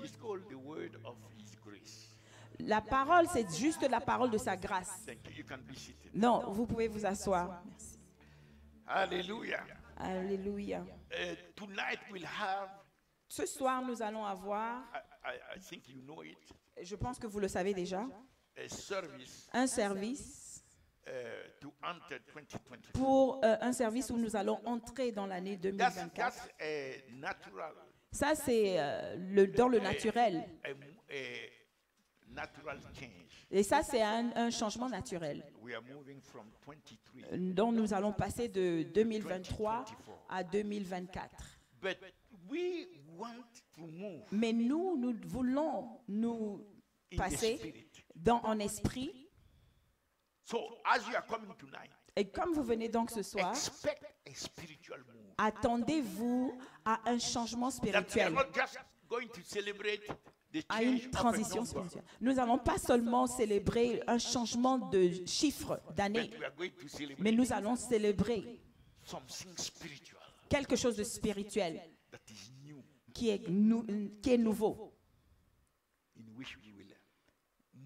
is called the word of His grace. La parole, c'est juste la parole de sa grâce. Thank you. You can be seated. Non, vous pouvez vous asseoir. Merci. Hallelujah. Alléluia. Tonight we'll have, Ce soir, nous allons avoir, I think you know it, je pense que vous le savez déjà, a service un service to enter 2024. pour un service où nous allons entrer dans l'année 2024. That's a natural, Ça, c'est dans le naturel. a natural change. Et ça, c'est un changement naturel. We are moving from 23 dont nous allons passer de 2023 à 2024. But we want to move Mais nous voulons nous in the passer spirit. en esprit. So as you are coming tonight, Et comme vous venez donc ce soir, expect a spiritual move. attendez-vous à un changement That we are spirituel, not just going to celebrate the à change une of a transition number, spirituelle. Nous n'allons pas seulement célébrer un changement de chiffre d'année, but we are going to celebrate mais nous allons célébrer something spiritual quelque chose de spirituel that is new, qui est nouveau, in which we will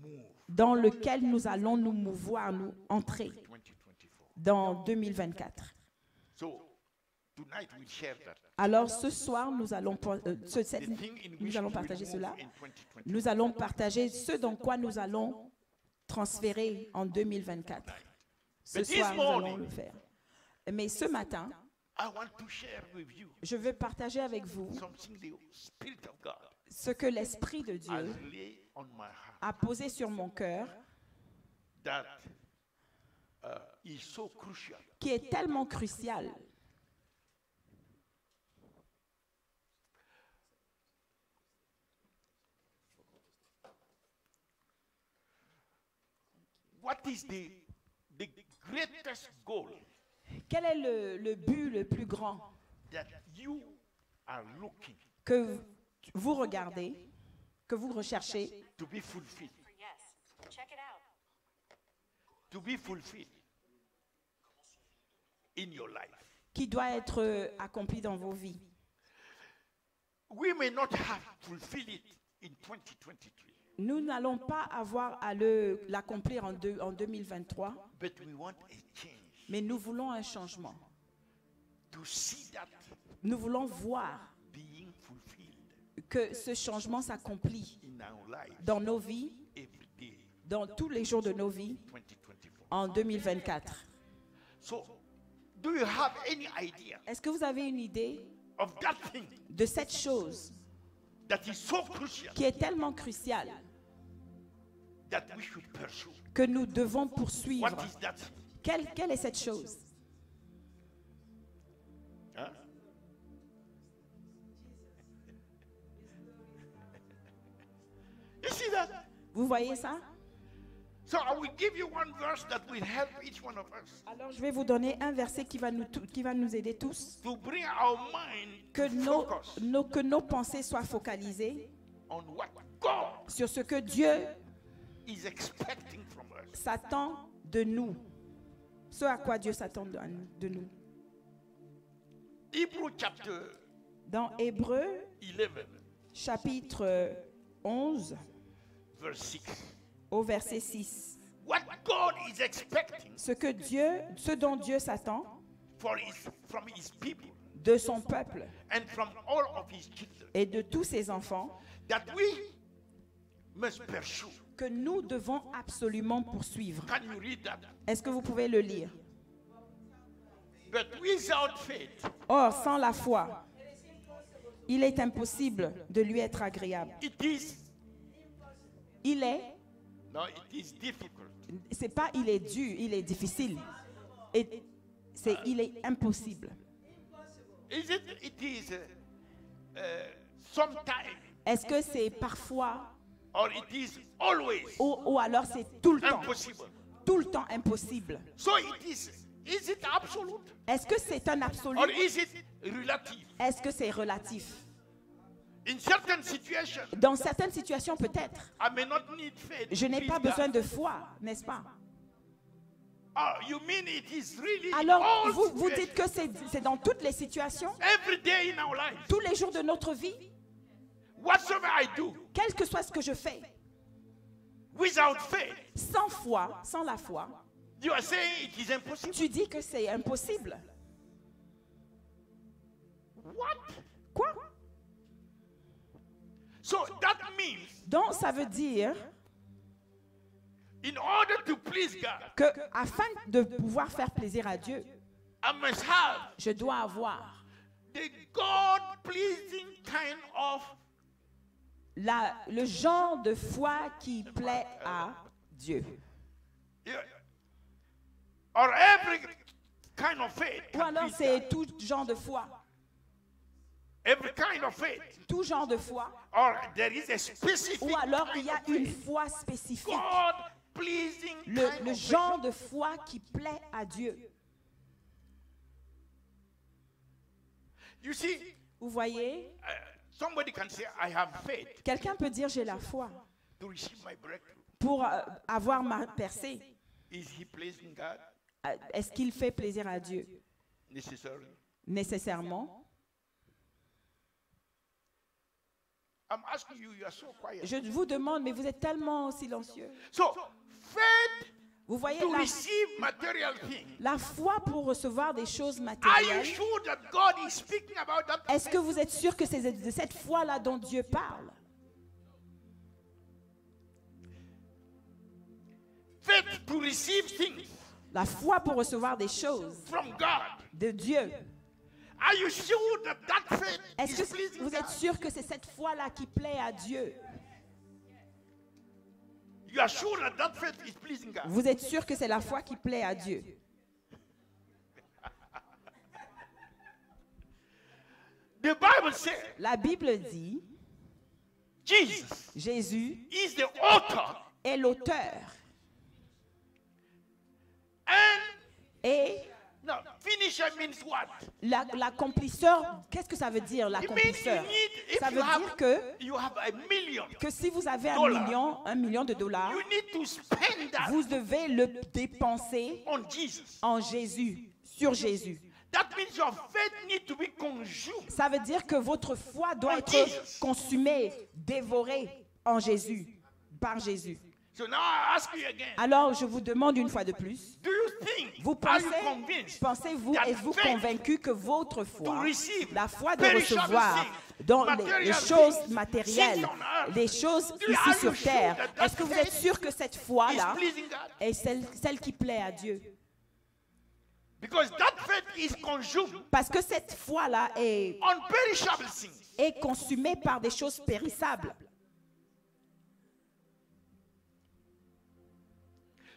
move dans lequel nous allons nous mouvoir, nous entrer 2024. dans 2024. So tonight we'll share that. Alors ce soir, nous allons, The thing in which nous allons we will partager move cela. in 2024. Nous allons partager ce dans quoi nous allons transférer en 2024. Ce But this soir, nous allons morning, le faire. Mais ce matin, I want to share with you je veux partager avec vous something the Spirit of God ce que l'Esprit de has Dieu laid on my heart a posé sur mon cœur, that is so crucial. qui est tellement crucial. What is the greatest goal Quel est le but le plus grand that you are looking que vous regardez, que vous recherchez, to be fulfilled? Yes. Check it out. To be fulfilled in your life. qui doit être accompli dans vos vies? We may not have fulfilled it in 2023, Nous n'allons pas avoir à l'accomplir en 2023, but we want a change mais nous voulons un changement. to see that Nous voulons voir being fulfilled que ce changement s'accomplit in our lives dans nos vies, every day, dans tous les jours de nos vies, 2024. en 2024. So, do you have any idea Est-ce que vous avez une idée of that thing de cette chose that is so crucial qui est tellement cruciale that we should pursue? que nous devons poursuivre? What is that? Quelle est cette chose? Huh? You see that? Vous voyez ça? So I will give you one verse that will help each one of us Alors je vais vous donner un verset qui va nous aider tous, to bring our mind que to focus que nos pensées soient focalisées on what God sur ce que Dieu is expecting from us. s'attend de nous, ce à quoi Dieu s'attend de nous. Hebrew chapter Dans Hébreux, 11, chapitre 11, verse 6. au verset 6, What God is expecting ce dont Dieu s'attend from his people de son peuple and from all of his children, et de tous ses enfants, that we must pursue. que nous devons absolument poursuivre. Can you read that? Est-ce que vous pouvez le lire? But without faith, Or, sans la foi, il est impossible de lui être agréable. it is Il est, no, it is difficult. c'est pas il est dur, il est difficile. Et il est impossible. Is it? It is sometimes, Est-ce que c'est parfois or it is always ou alors c'est tout le temps? impossible. Tout le temps impossible. So it is. Is it absolute, Est-ce que c'est un absolu? or is it relative? Est-ce que c'est relatif? In certain situations, Dans certaines situations, peut-être. I may not need faith. Je n'ai to pas please besoin God. de foi, n'est-ce pas? Oh, you mean it is really in Alors, all vous situations, dites que c'est dans toutes les situations, every day in our life. tous les jours de notre vie. whatsoever I do, quel que soit ce que je fais, without faith, sans foi, sans la foi, you are saying it is impossible. tu dis que c'est impossible. What? Quoi? So that means, Donc, ça veut dire in order to please God, que, afin de pouvoir faire plaisir à Dieu, I must have je dois avoir the God-pleasing kind of le genre de foi qui plaît à Dieu. yeah, or every kind of faith. Ou can alors please c'est God. tout genre de foi. Every kind of faith. Tout genre de foi. Or there is a specific Ou alors il kind y a of une faith. foi spécifique. God-pleasing kind Le of genre de foi qui plaît à Dieu. faith. You see, Vous voyez, somebody can say, I have faith quelqu'un peut dire j'ai la foi to receive my breakthrough. pour avoir ma percée. Is he pleasing God? Est-ce qu'il fait plaisir à Dieu? Necessarily. Nécessairement. I'm asking you, you are so quiet. Je vous demande, mais vous êtes tellement silencieux. So, faith Vous voyez, to receive material things. la foi pour recevoir des choses Are you matérielles. sure that God is speaking about that? Est-ce que vous êtes sûr que c'est de cette foi-là dont Dieu parle? Faith to receive things La foi pour recevoir des choses from God. de Dieu. Are you sure that that faith Est-ce is que pleasing vous êtes God? sûr que c'est cette foi-là qui plaît à Dieu? You are sure that that faith is pleasing God? Vous êtes sûr que c'est la foi qui plaît à Dieu? The Bible says La Bible dit, Jesus Jésus is the author est l'auteur. and Et no, finisher means what? l'accomplisseur, qu'est-ce que ça veut dire, It means you l'accomplisseur? need, if Ça you veut have, dire que you have a million, si vous avez Dollar. un million de dollars, you need to spend that vous devez le dépenser on Jesus. en Jésus, sur Jésus. That means your faith needs to be consumed. Ça veut dire que votre foi doit En être Jesus. consumée, dévorée en Jésus, par Jésus. So now I ask you again, Alors, je vous demande une fois de plus, do you think, vous are you pensez, convinced that êtes-vous faith convaincu que votre foi, to receive la foi de perishable recevoir things, dans material les choses things, matérielles, things on earth, les choses are you ici sur sure terre, that that est-ce que vous êtes faith sûr que cette is foi-là pleasing God? est celle qui plaît à Dieu? Because that faith is consumed Parce que cette foi-là on perishable things. est consumée par des choses périssables.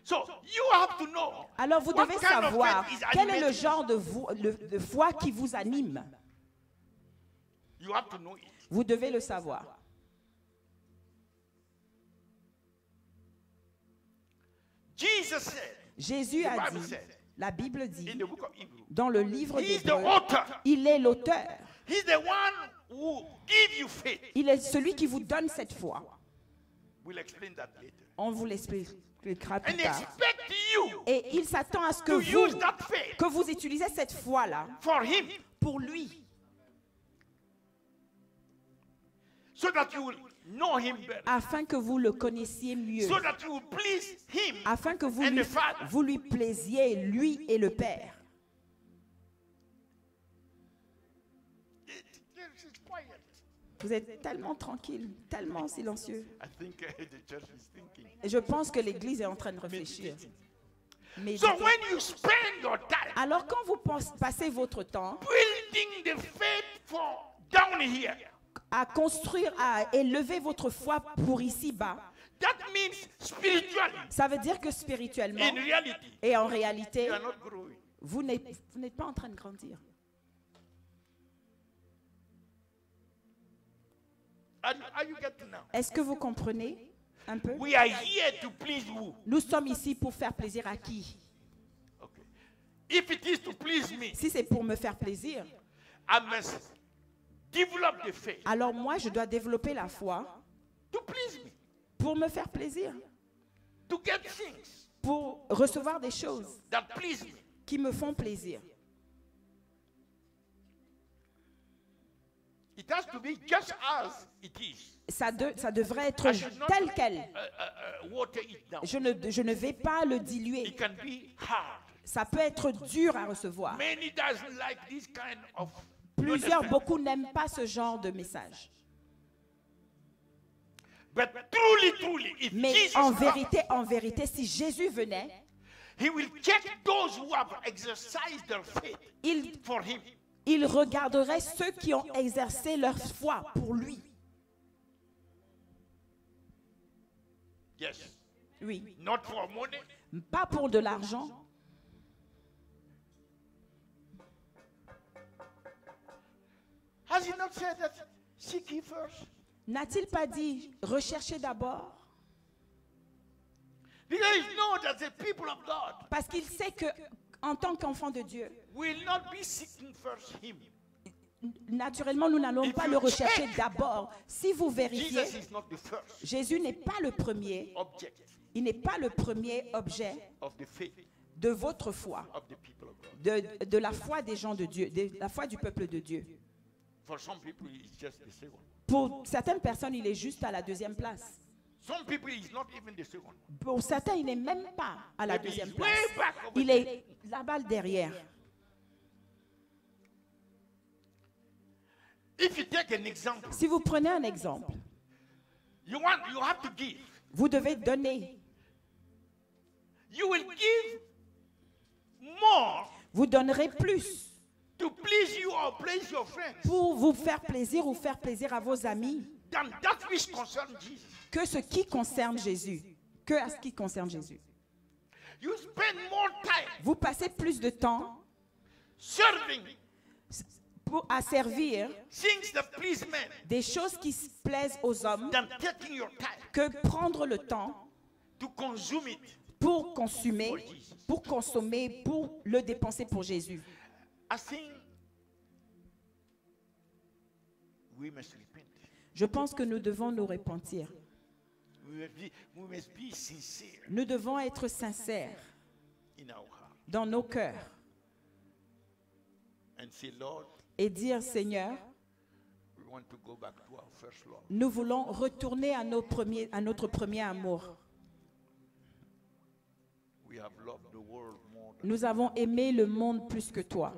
So you have to know Alors vous what devez kind of savoir faith is quel est le animating. genre de foi qui vous anime. You have to know it. Vous devez le savoir. Jesus said Jésus a Bible dit, said, la Bible dit, in the book of Hebrew, dans le livre He is the d'Hébreux, author. il est l'auteur. He's the one who give you faith. Il est celui qui vous donne cette foi. We'll explain that later. On vous l'expliquera And plus tard. expect you Et il s'attend à ce to use que that faith vous utilisez cette foi-là for him pour lui, so that you will know him better. afin que vous le connaissiez mieux, So that you will please him afin que and the Father. vous lui plaisiez, lui et le Père. It's quiet. Vous êtes tellement tranquille, tellement silencieux. I think the church is thinking. Et je pense que l'Église est en train de réfléchir. Méditez. So when you spend your time Alors quand vous passez votre temps building the faith for down here, à construire, à élever votre foi pour ici-bas, that means spiritually, ça veut dire que spirituellement in reality, et en réalité, you are not growing. vous n'êtes pas en train de grandir. Are you getting now? Est-ce que vous comprenez un peu? We are here to please who? Nous sommes ici pour faire plaisir à qui? Okay. If it is to please me, Si c'est pour me faire plaisir, I must develop the faith alors moi je dois développer la foi to please me, pour me faire plaisir, to get things pour recevoir des choses that please me. qui me font plaisir. It has to be just as it is. Ça devrait être I should not tel quel. water it down. Je ne vais pas le diluer. It can be hard. Ça peut être dur à recevoir. Many doesn't like this kind of. Plusieurs, beaucoup n'aiment pas ce genre de message. But truly, truly, if Mais Jesus en comes, vérité, si Jésus venait, he will check those who have exercised their faith il, for him. il regarderait ceux qui ont exercé leur foi pour lui. Yes. Oui. Not for money. Pas pour de l'argent. Has he not said that? Seek ye first. N'a-t-il pas dit recherchez d'abord? Because he knows that the people of God Parce qu'il sait que en tant qu'enfant de Dieu, will not be seeking first him. naturellement, nous n'allons pas le rechercher d'abord. Si vous vérifiez, Jesus is not the first Jésus n'est pas le premier. object Il n'est pas le premier objet of the faith de votre foi, of the people of God. de la foi des gens de Dieu, de la foi du peuple de Dieu. For some people, it's just the second. Pour certaines personnes, il est juste à la deuxième place. Some people, it's not even the second. Pour certains, il n'est même pas à la Maybe deuxième he's place. way back over Il there. est là-bas derrière. If you take an example, Si vous prenez un exemple, you have to give. vous devez donner. You will give more Vous donnerez plus to please you or please your friends pour vous faire plaisir ou faire plaisir à vos amis than that which concerns Jesus. que ce qui concerne Jésus. Que à ce qui concerne Jésus. You spend more time Vous passez plus de temps serving à servir things that please men des choses qui se plaisent aux hommes than taking your time que prendre le temps to consume it. pour consommer, pour le dépenser pour Jésus. I think we must repent. Je pense que nous devons nous repentir. We must be sincere Nous devons être sincères in our heart dans nos cœurs and say, Lord, et dire, Seigneur, we want to go back to our first love. nous voulons retourner à notre premier amour. We have loved the world more than Nous avons aimé le monde plus que toi.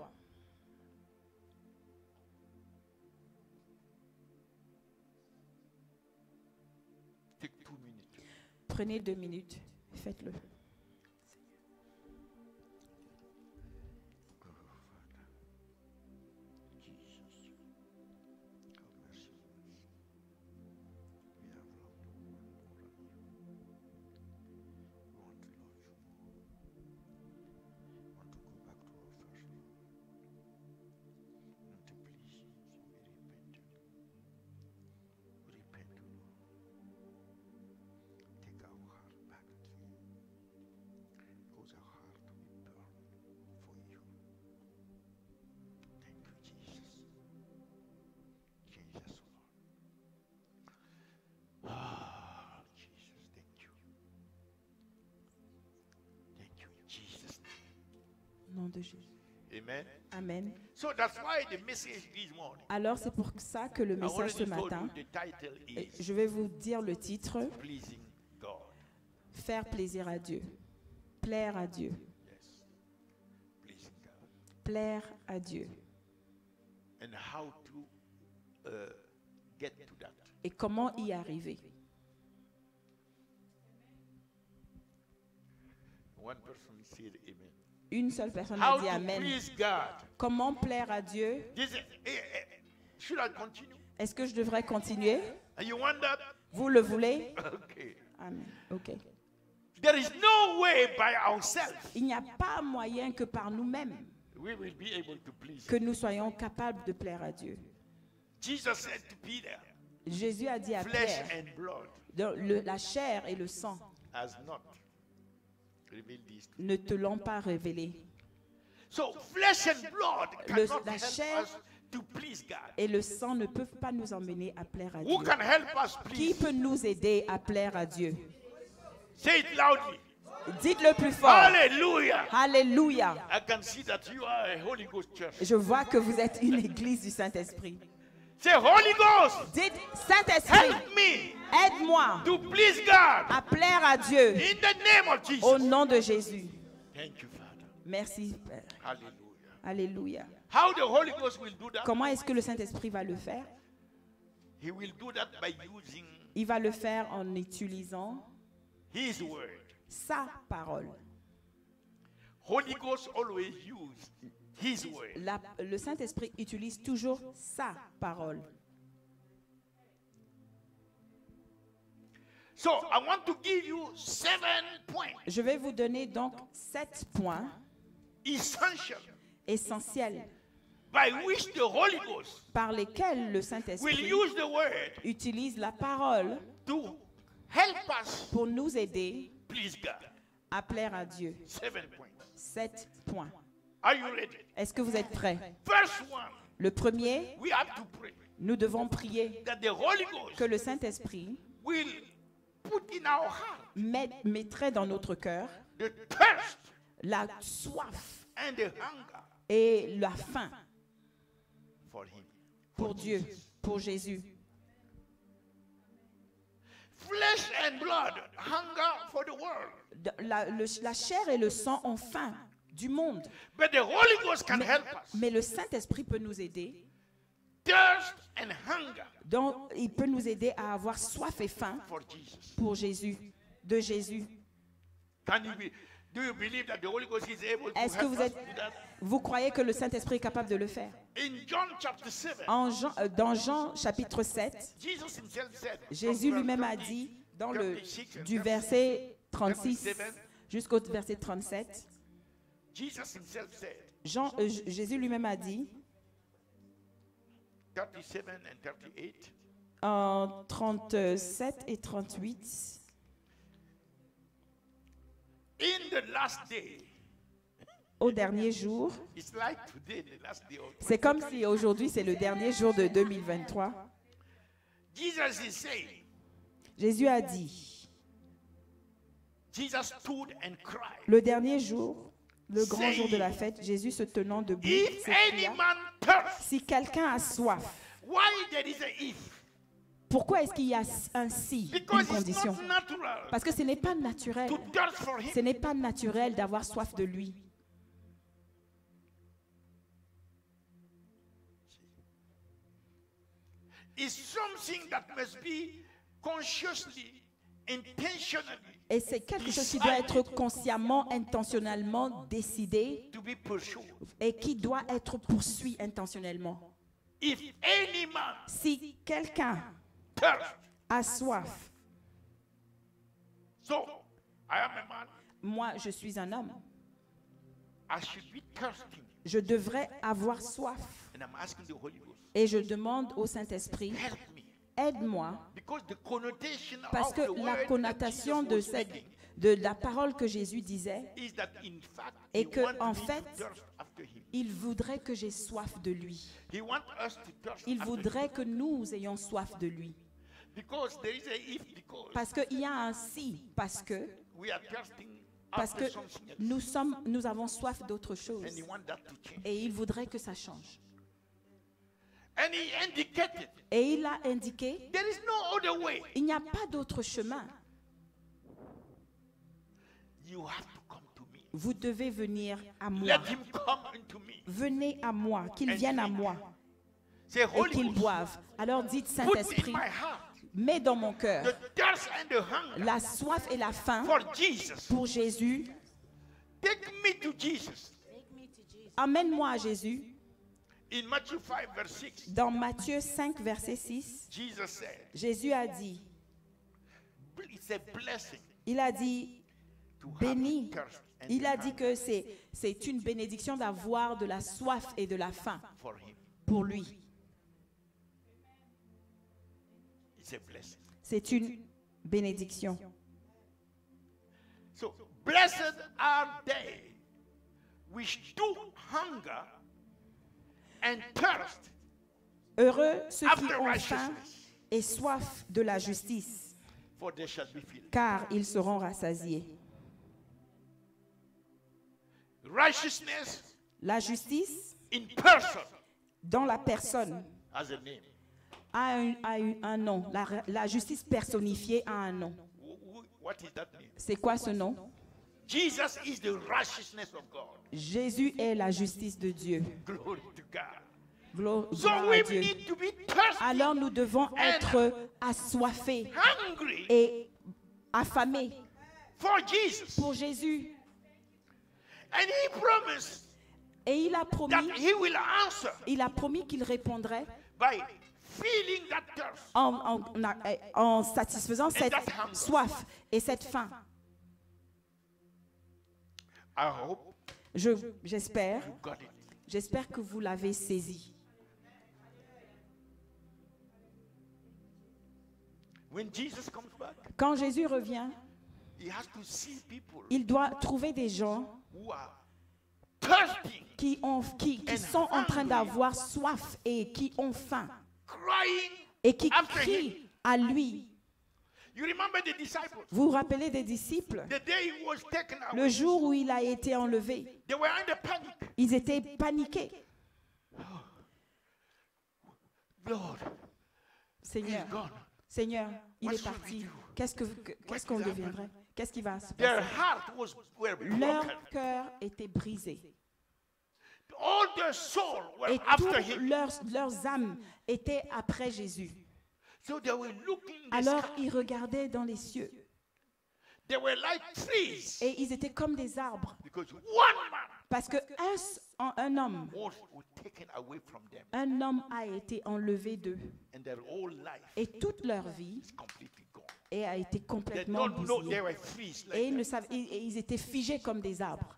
take 2 minutes. Prenez 2 minutes, faites-le. Jesus, have mercy on us. We have loved the world more than you. We want to love you more. We want to go back to our first love. We want to please you. So we repent. We repent, O Lord. Take our heart back to you. Cause our heart to be burned for you. Thank you, Jesus. Change us, O Lord. Ah, Jesus, thank you. Thank you, in Jesus' name. Au nom de Jésus. Amen. Amen. So that's why the message this morning. Alors c'est pour ça que le I message ce already told matin, you the title is je vais vous dire le titre, Pleasing God. faire plaisir à Dieu. Plaire à Dieu. Yes. Pleasing God. Plaire à Dieu. And how to get to that. Et comment y arriver? One person said amen. Une seule personne How a dit to Amen. please God. Comment plaire à Dieu? Should I continue? Est-ce que je devrais continuer? And you want that? Vous le voulez? Okay. Amen. OK. There is no way by ourselves Il n'y a pas moyen que par nous-mêmes we will be able to please que Him. nous soyons capables de plaire à Dieu. Jesus said to Peter, Jésus a dit à flesh Pierre, and blood la chair et le sang has not revealed these to you. ne te l'ont pas révélé. So flesh and blood cannot la help chair us to please God. Et le sang ne peuvent pas nous emmener à plaire à Dieu. Who can help us Qui please? peut nous aider à plaire à Dieu? Say it loudly. Dites-le plus fort. Hallelujah. Alléluia. I can see that you are a Holy Ghost church. Je vois que vous êtes une église du Saint-Esprit. Say, Holy Ghost, Dites, Saint-Esprit, help me aide-moi to please God. à plaire à Dieu In the name of Jesus. au nom de Jésus. Thank you, Father. Merci, Père. Hallelujah. Alléluia. How the Holy Ghost will do that? Comment est-ce que le Saint-Esprit va le faire? He will do that by using Il va le faire en utilisant His word. sa parole. Holy Ghost always use His word. Le Saint-Esprit utilise toujours sa parole. So I want to give you 7 points, Je vais vous donner donc 7 points essential, essentiels by which the Holy Ghost par lesquels le will Saint-Esprit use the word utilise la parole to help us pour nous aider please God. à plaire à Dieu. 7 points. 7 points. Are you ready? Est-ce que vous êtes prêts? First one, Le premier, we have to pray nous devons prier that the Holy Ghost que le Saint-Esprit will put in our heart mettrait dans notre cœur the thirst la soif and the hunger et la faim for Him. pour Dieu, pour Jésus. Flesh and blood, hunger for the world. La chair et le sang ont faim du monde. But the Holy Ghost can help us. Mais le Saint-Esprit peut nous aider. Thirst and hunger Donc, il peut nous aider à avoir soif et faim for Jesus. pour Jésus, de Jésus. Do you believe that the Holy Ghost is able to Est-ce que help vous us êtes, do that? vous croyez que le Saint-Esprit est capable de le faire? In John chapter 7, Dans Jean chapitre 7, Jesus himself said, Jésus from lui-même a verse dit, 30, dans 36 and du 37, verset 36 37, jusqu'au verset 37, Jesus himself said, Jésus lui-même a dit, 37 and 38, en 37 et 38, in the last day, au dernier jour, it's like today, the last day of c'est comme si aujourd'hui c'est le dernier jour de 2023, Jesus is saying, Jésus a dit, Jesus stood and cried, le dernier jour, le grand jour de la fête, Jésus se tenant debout, if any s'écria, man thirst, si quelqu'un a soif, why there is a if? pourquoi est-ce qu'il y a un si, une Because it's condition? not natural Parce que ce n'est pas naturel. to thirst for him. Ce n'est pas naturel d'avoir soif de lui. It's something that must be consciously, intentionally Et c'est quelque chose qui doit être consciemment, intentionnellement décidé to be pursued. et qui doit être poursuivi intentionnellement. If any man Si quelqu'un thirst, a soif, so I am a man, moi je suis un homme, I should be thirsting. je devrais avoir soif. And I'm asking the Holy Ghost, Et je demande au Saint-Esprit, help me. aide-moi, Because the connotation parce of que the word la that connotation Jesus was making de la parole que Jésus disait is that in fact Et he que, wants en me to fait, thirst after him. il voudrait que j'ai soif de lui. He wants us to thirst Il after voudrait him. que nous ayons soif de lui. Because there is a if, because Parce qu'il y a un si, parce que we are thirsting Parce que after something else. nous avons soif d'autre chose. And he wants that to change. Et il voudrait que ça change. And he indicated Et il a indiqué, there is no other way. il n'y a pas d'autre chemin. You have to come to me. Vous devez venir à moi. Let him come into me. Venez à moi, qu'il vienne à moi Say, et Holy qu'il Ghost, boive. Alors dites, put in Saint-Esprit, my heart mets dans mon cœur the thirst and the hunger la soif et la faim for Jesus. pour Jésus. Take me to Jesus. Emmène-moi à Jésus. In Matthew 5, verse 6, Dans Matthieu 5, verset 6, Jesus said, Jésus a dit, it's a blessing il a dit, to have béni. thirst and Il a dit hunger que c'est une bénédiction d'avoir de la soif et de la faim for him. pour lui. It's a blessing. C'est une bénédiction. So, blessed are they which do hunger and thirst Heureux ceux qui after ont faim righteousness, et soif de la justice, for they shall be filled. car ils seront rassasiés. Righteousness La justice in person dans la personne has a name. a un nom. La justice personnifiée a un nom. What is that name? C'est quoi ce nom? Jesus is the righteousness of God. Jésus est la justice de Dieu. Glory to God. Gloire So à we Dieu. need to be thirsty, Alors nous devons être assoiffés hungry et affamés for Jesus. pour Jésus. And he promised Et il a that promis, he will answer qu'il répondrait by feeling that thirst. en satisfaisant cette soif et cette faim. I hope J'espère you got it. que vous l'avez saisi. When Jesus comes back, Quand Jésus revient, he has to see people il doit trouver des gens who are thirsty, qui sont en train d'avoir soif et qui ont faim crying et qui after him. crient à lui. You remember the disciples? Vous vous rappelez des disciples? The day he was taken Le away, jour où il a été enlevé, they were under panic. ils étaient paniqués. Lord, Seigneur, he's gone. Seigneur, il What est should we parti. do? Qu'est-ce qu'on deviendrait? Qu'est-ce qui va se Their passer? heart were Leur broken. cœur était brisé. All their soul were Et after toutes him. leurs âmes étaient après Jésus. So they were looking in the Alors sky. ils regardaient dans les cieux. They were like trees. Et ils étaient comme des arbres. Because one man Parce que un homme was taken away from them. un homme a été enlevé d'eux. And their whole life Et toute leur vie is completely gone. a été They complètement don't know they bousillée. were trees Et like that. ils étaient figés comme des arbres.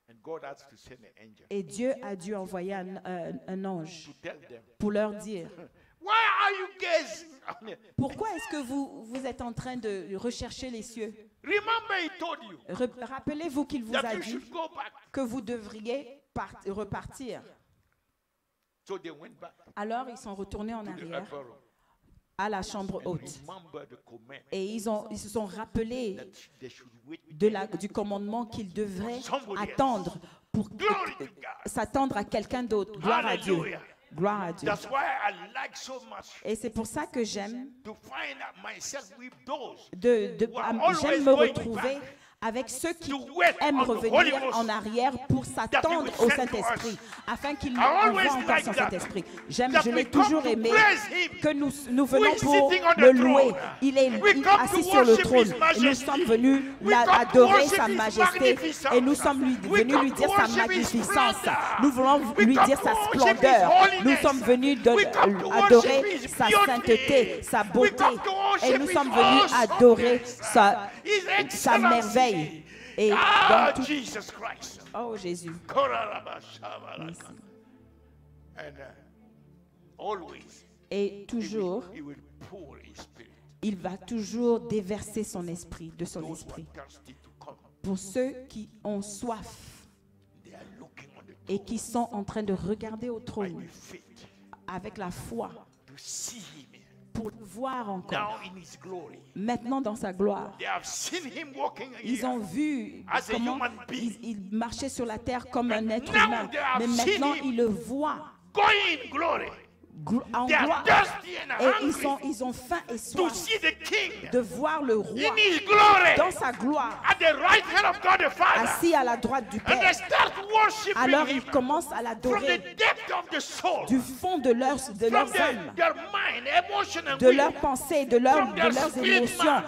And God has to send an angel Et Dieu a dû envoyer un ange to tell them, pour leur dire, why are you guys? pourquoi est-ce que vous êtes en train de rechercher les cieux? Remember he told you Rappelez-vous qu'il vous that a you dit should go back. que vous devriez repartir. So they went back Alors ils sont retournés en to the arrière upper room. à la chambre And haute. remember the command Et ils se sont rappelés that they should wait du commandement qu'ils devraient Somebody else. attendre pour Glory to God. s'attendre à quelqu'un d'autre. Gloire à Dieu. Hallelujah. Gloire à Dieu. That's why I like so much Et c'est pour ça que j'aime to find out myself with those j'aime me retrouver avec ceux qui aiment revenir en arrière pour s'attendre au Saint-Esprit, afin qu'il nous envoie encore son Saint-Esprit. Je l'ai toujours aimé, que nous venons pour le louer. Il est assis sur le trône. Et nous sommes venus adorer sa majesté et nous sommes venus lui dire sa magnificence. Nous voulons lui dire sa splendeur. Nous sommes venus adorer sa sainteté, sa beauté. Et nous sommes venus adorer sa merveille. Et dans tout... Jesus Christ. Oh Jésus. Merci. And always Et toujours, he will pour his spirit. il va toujours déverser son esprit, de son Those who esprit. are thirsty to come, Pour ceux qui ont soif they are looking on the et qui sont en train de regarder au trône with faith avec la foi to see him pour le voir now encore, in his glory. maintenant dans sa gloire. They have seen him walking Ils here ont vu as a comment human being. il marchait sur la terre comme un être now humain. they have Mais seen maintenant, him ils le voient going in glory. en They are gloire. thirsty and Et hungry ils ont faim et to soif see the King de voir le roi in his glory dans sa gloire, at the right hand of God the Father. assis à la droite du And they Père. start worshiping Alors him ils commencent à from l'adorer the depth of the soul, du fond de leurs from âmes, their mind, emotion, and de will. leurs pensées, de leurs émotions,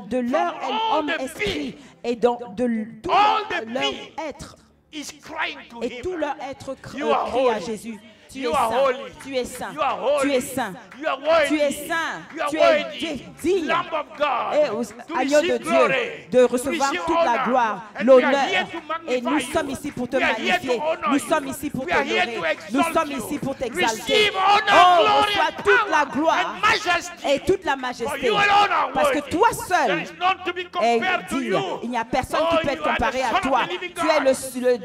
de leur esprit et dans de tout leur être. Is crying to Et him. tout leur être crie You are à holy. Jésus. Tu es You are saint, holy. tu es saint, You are holy. tu es saint, You are worthy. tu es saint, You are tu worthy. es digne. Lamb of God, Et to agneau de receive Dieu, glory, de to recevoir receive toute la honor. gloire, And we are l'honneur. here to magnify Et nous you. sommes ici pour te We are here to magnifier. honor Nous you. sommes ici pour We are here to t'honorer. exalt Nous sommes you. ici pour t'exalter. Receive honor, Oh, glory, reçois and toute la power gloire and majesty. et toute la For majesté. you alone are Parce que worthy. toi There seul is none to be est compared to digne. you. Il n'y a personne Oh, qui peut être you are the comparé à Son of toi. the living Tu es God. le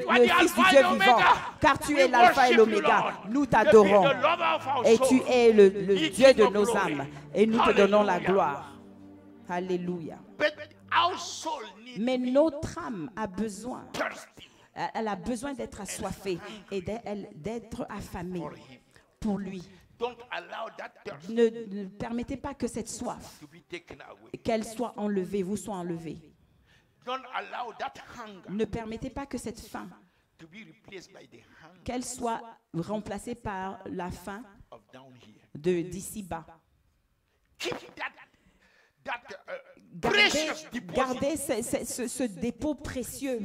You are the Fils du Alpha Dieu and vivant, Omega. car tu We es l'alpha et worship you, l'oméga. Lord. Nous The t'adorons. lover of our Et soul. tu es le He Dieu King de of nos glory. âmes. Et nous te donnons la Hallelujah. gloire. Alléluia. But our soul needs Mais notre âme a besoin, thirsty elle a besoin d'être assoiffée et d'être affamée for him. pour lui. Don't allow that thirst Ne permettez pas que cette soif, to be taken away. qu'elle soit enlevée, vous soit enlevée. Don't allow that hunger Ne permettez pas que cette faim, to be replaced by the hunger qu'elle soit remplacée par la faim of down here. d'ici bas. Keep that Gardez, precious deposit. gardez ce dépôt précieux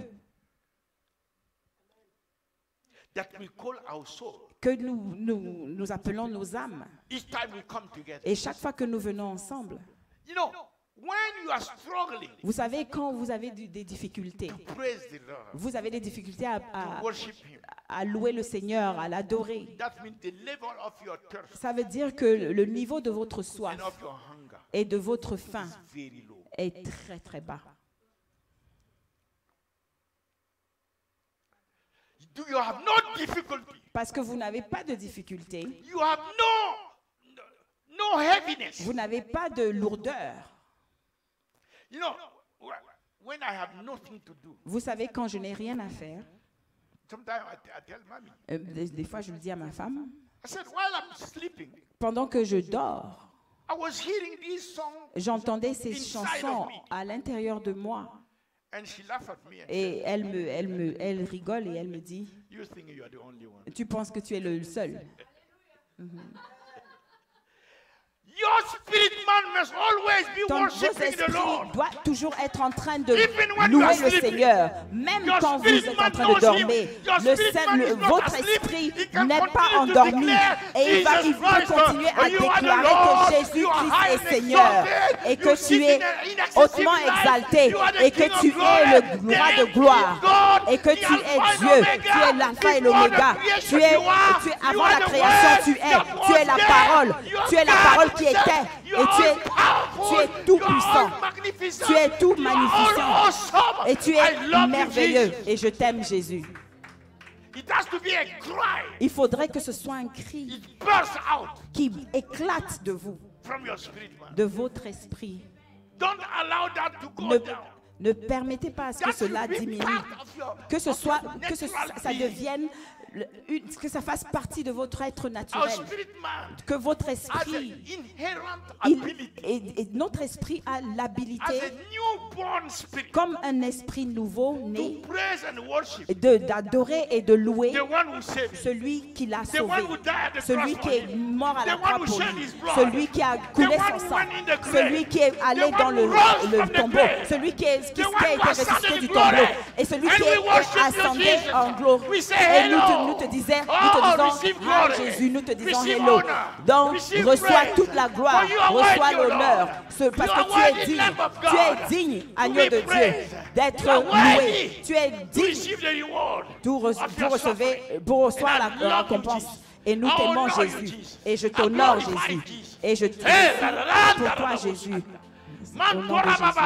That we call our soul. que nous appelons nos âmes. Each time we come together. Et chaque fois que nous venons ensemble, You know, when you are struggling vous savez, quand vous avez des difficultés, to praise the Lord, vous avez des difficultés to worship Him, à louer le Seigneur, à l'adorer. that means the level of your thirst Ça veut dire que le niveau de votre soif and of your hunger et de votre faim is very low. est très très bas. You have no difficulty. Parce que vous n'avez pas de difficulté, You have no heaviness. vous n'avez pas de lourdeur. You know, when I have nothing to do, Vous savez, quand je n'ai rien à faire, sometimes I tell mommy, des fois je le dis à ma femme, I said, while I'm sleeping, pendant que je dors, I was hearing these songs j'entendais ces inside chansons of me. à l'intérieur de moi. And she laughed at me and Et elle rigole et elle me dit, said, you think you are the only one. tu penses que tu es le seul. Your spirit man must always be Ton worshiping the Lord. esprit doit toujours être en train de Even when you louer are le sleeping, Seigneur. Même your quand vous spirit êtes en man train knows de dormir, him. Your spirit man is not votre asleep. esprit He can n'est pas continue to endormi. declare, Et il peut Jesus Christ, continuer à you are the déclarer Lord, que you are Jésus-Christ high est and Seigneur exalted, et you que sit tu es in an inaccessible hautement light, exalté you are the et que King of tu glory, es le the roi de King gloire is God, et que the tu es Alpha and Dieu, Omega, tu es l'alpha et before the l'oméga, creation tu es you are avant la the création, Word tu es that was la there, parole, you are tu es la God parole qui Himself, était you et are tu es all tout powerful, you are puissant. all magnificent, Tu es tout you are all magnificent awesome. et tu I es love you, merveilleux Jesus. et je t'aime Jésus. It has to be a cry. Il faudrait que ce soit un cri It bursts out qui éclate de vous, from your spirit man. de votre esprit. Don't allow that to go Ne, down. ne permettez pas à ce que That should cela be diminue, part of your- que ce of soit, your que natural ça being. devienne, que ça fasse partie de votre être Our naturel, spirit man que votre has an esprit, inherent il- ability et notre esprit a as a l'habilité, newborn spirit comme un esprit nouveau né, to praise and worship d'adorer et de louer the one who saved you, celui qui l'a the sauvé, one who died at the celui cross qui for est him, mort à la the croix one who pour shed lui, his blood, celui qui a coulé the one son who sang, went in the grave, celui qui est allé the dans one le who rose from the tombeau, dead, celui qui a the été one who ressuscité ascended du in glory. tombeau et celui And qui we est worship you, ascendé Jesus. en gloire. We say Et hello. nous te disons, receive ah, glory. Jésus, nous te disons Receive hello. honor. Donc, Receive reçois praise. toute la gloire, For you are reçois worthy, O l'honneur, Lord. parce You que are tu es worthy, digne, Lamb of tu es God, digne, to agneau be de Dieu, praised. d'être You are loué. worthy Tu es to digne receive the reward pour of your suffering. recevoir And I la love you, récompense. Jesus. Et nous I t'aimons, honor you, Jésus. Jesus. Et je I t'honore, glorify Jésus. Jesus. Et je te Hey, remercie pour toi, Jésus. Au nom de Jésus.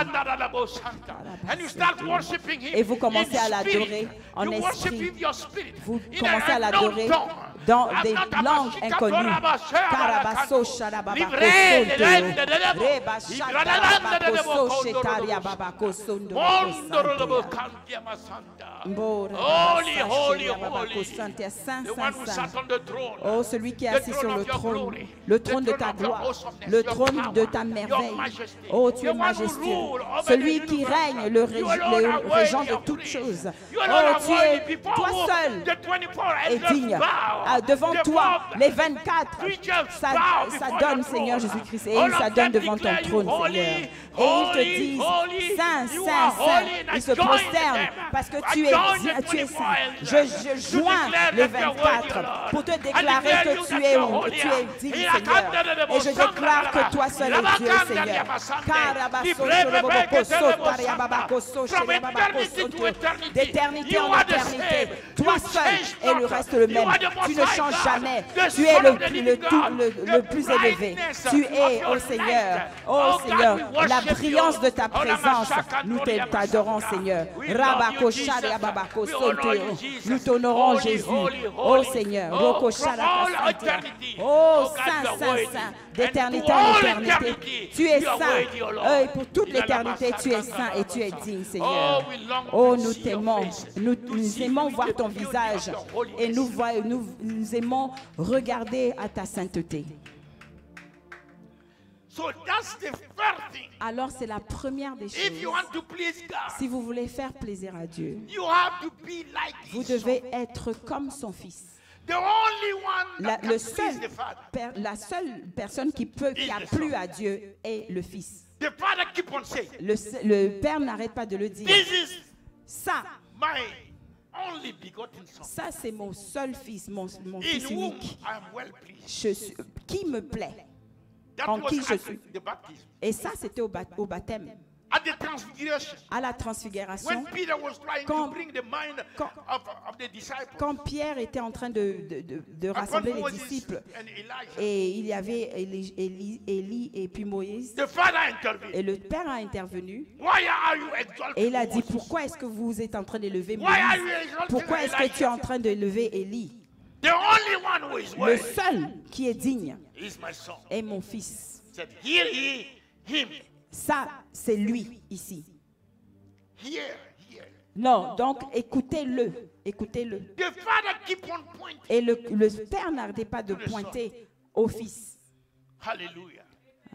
And you start worshiping him Et vous commencez à in l'adorer spirit. en You worship esprit. him your spirit. Vous In commencez an à l'adorer unknown tongue. dans I'm des not a langues mashika inconnues. toraba shara Karabaso kanto. sharababako Libre sonto. de rende de debo. Reba Libre de rende de debo, shatarabako so kondo shetaria robo. babako sondo Mondo robo santo. kantia masanta. Mbora Holy, babasa holy, sheria babako holy. santia, saint, The saint, one who saint. sat on the throne. Oh, celui qui est The assis throne sur of le your trône, glory. le The trône de throne ta of your gloire, awesomeness, le your trône de power, ta your merveille. majesty. Oh, tu The es one who majestueux, rule over celui the qui universe. règne, le You alone are régent worthy de of toutes praise. choses. You alone Oh, are tu worthy. es, Before toi whom seul the 24 est elders digne. bow. Ah, devant The toi, four les 24, creatures ça bow ça before donne, your Seigneur throne. Jésus-Christ, et All ils of s'adonnent them devant ton declare you trône, holy, Seigneur. Et ils te holy, disent, holy. Saint, You Saint, are Saint. holy, and I Ils se join prosternent them. parce que I tu es, join the tu es 24 saint. elders Je to joins declare les that you are worthy, 24 Lord. pour te I déclarer declare que you tu that es, you are holy. tu es digne, Il a Seigneur. canté de Et je déclare que toi seul es Dieu, Seigneur. D'éternité en éternité, toi seul est le reste le même. Tu ne changes jamais. Tu es le plus élevé. Tu es, oh Seigneur, la brillance de ta présence. Nous t'adorons, Seigneur. Rabako Sharia Babako Soto. Nous t'honorons, Jésus. Oh Seigneur. Roko Sharia Kasantia. Oh Saint, Saint, Saint. D'éternité en éternité. Tu es saint. Et pour toute l'éternité, tu es saint et tu es digne, Seigneur. Oh, nous t'aimons. Nous aimons voir ton visage. Et nous aimons regarder à ta sainteté. Alors c'est la première des choses. Si vous voulez faire plaisir à Dieu, vous devez être comme son fils. La seule personne qui a plu à Dieu est le fils. Le père n'arrête pas de le dire. Ça, c'est mon seul fils, mon fils unique, qui me plaît, en qui je suis. Et ça, c'était au baptême. À la transfiguration, quand Pierre était en train de rassembler les disciples, et il y avait Élie et puis Moïse, et le Père a intervenu, et il a dit, pourquoi est-ce que vous êtes en train d'élever Moïse? Pourquoi est-ce que tu es en train d'élever Élie? Le seul qui est digne est mon fils. Ça, c'est lui ici. Non, donc écoutez-le. Écoutez-le. Et le Père n'arrêtait pas de pointer au Fils. Hallelujah.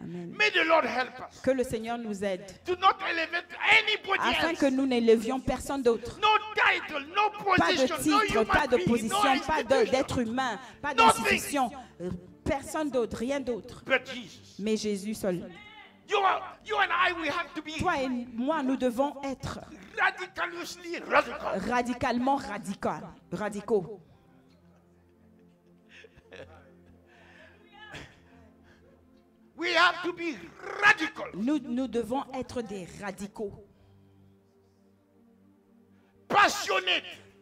Amen. May the Lord help us. Que le Seigneur nous aide. To not elevate anybody Afin else. que nous n'élevions personne d'autre. No title, no Pas de position, no titre, human pas de being, position, no pas institution. d'être humain, pas Nothing. d'institution. Personne d'autre, rien d'autre. But Jesus. Mais Jésus seul. You and I, we have to be Toi et moi, nous devons être radicalement radicaux. We have to be radical. Nous devons être des radicaux.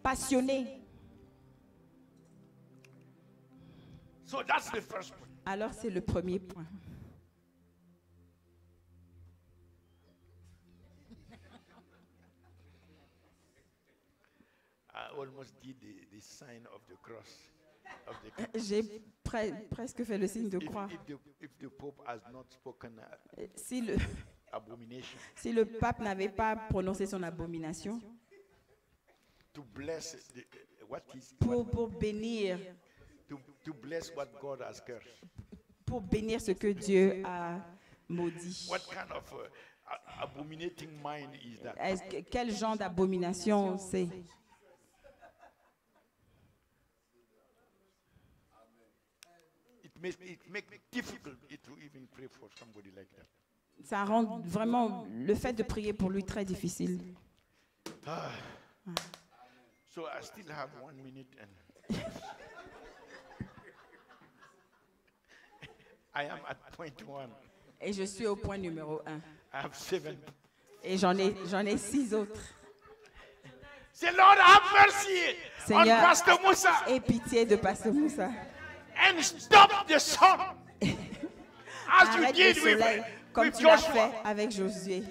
Passionnés. So that's the first point. Alors c'est le premier point. I almost did the sign of the cross. Of the J'ai presque fait le signe de croix. if the Pope has not spoken Si abomination, le pape n'avait pas prononcé son abomination to bless what is pour bénir, to bless what God has cursed. pour bénir ce que Dieu a maudit. What kind of abominating mind is that? Quel genre d'abomination c'est? It makes it difficult to even pray for somebody like that. Ça rend vraiment le fait de prier pour lui très difficile. So I still have 1 minute and I am at point 1. Et je suis au point numéro 1. I have 7. Et j'en ai 6 autres. Say, Lord, have mercy on Seigneur, Pastor Musa aie pitié de Pasteur Moussa. and stop the sun as you Arrête le did soleil comme with tu l'as Joshua fait avec Josué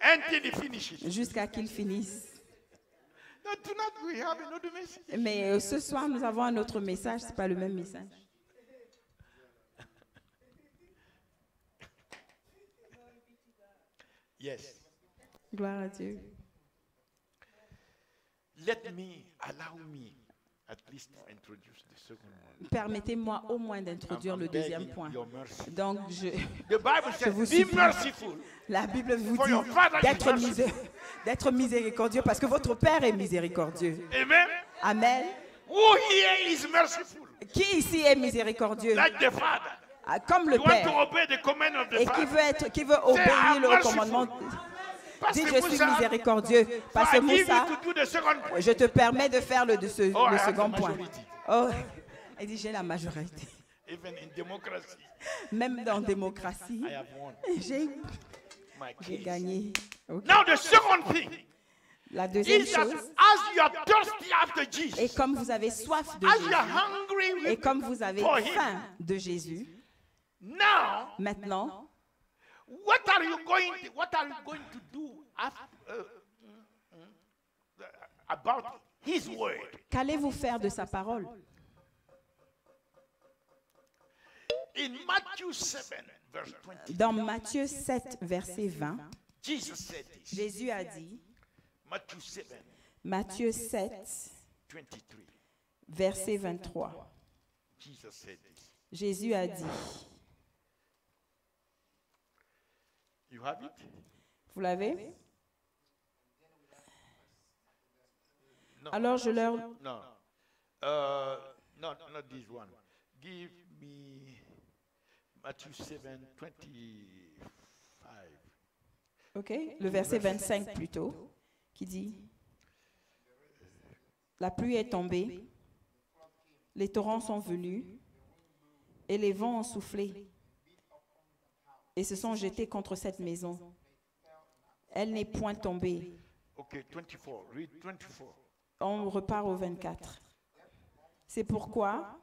until he finishes. jusqu'à qu'il finisse. No, tonight we have another message. Mais ce soir, nous avons un autre message. Ce n'est pas le même message. Yes. Gloire à Dieu. Allow me at least to introduce the second one. Permettez-moi au moins d'introduire I'm le deuxième begging point. your mercy. Donc, The Bible says, vous be supplie. merciful. la Bible vous For dit your father is d'être miséricordieux parce que votre Père est miséricordieux. Amen. Amen. Who here is merciful? Qui ici est miséricordieux? Like the Father. Ah, comme le You want to Père. obey the command of the Et qui Father. veut obéir le merciful. commandement. Dis, Pastor je suis Musa, miséricordieux. so Parce I que give Moussa, you to do the second point. je te permets de faire le I have second the point. majority. Oh, il dit, j'ai la majorité. Even in democracy, Même dans la démocratie, I have won j'ai my case. gagné. Ok. Now the second thing La deuxième is that chose, as you are thirsty after et Jesus, comme vous avez soif de as you Jésus, are hungry et with, comme vous avez for him, faim de Jésus, now maintenant, What are you going to do about his word? Qu'allez-vous faire de sa parole? In Matthew 7, verse 20, Dans Matthieu 7, verset 20, Jesus said this. Jésus a dit, Matthew 7, Matthieu 7, 23. verset 23, Jesus said this. Jésus a dit, You have it? vous l'avez? No. Alors je leur... No. Not this one. Give me Matthew 7, 25. Ok, le verset 25 plutôt, qui dit, la pluie est tombée, les torrents sont venus, et les vents ont soufflé, et se sont jetés contre cette maison. Elle n'est point tombée. Okay, 24. Read 24. On repart au 24. C'est pourquoi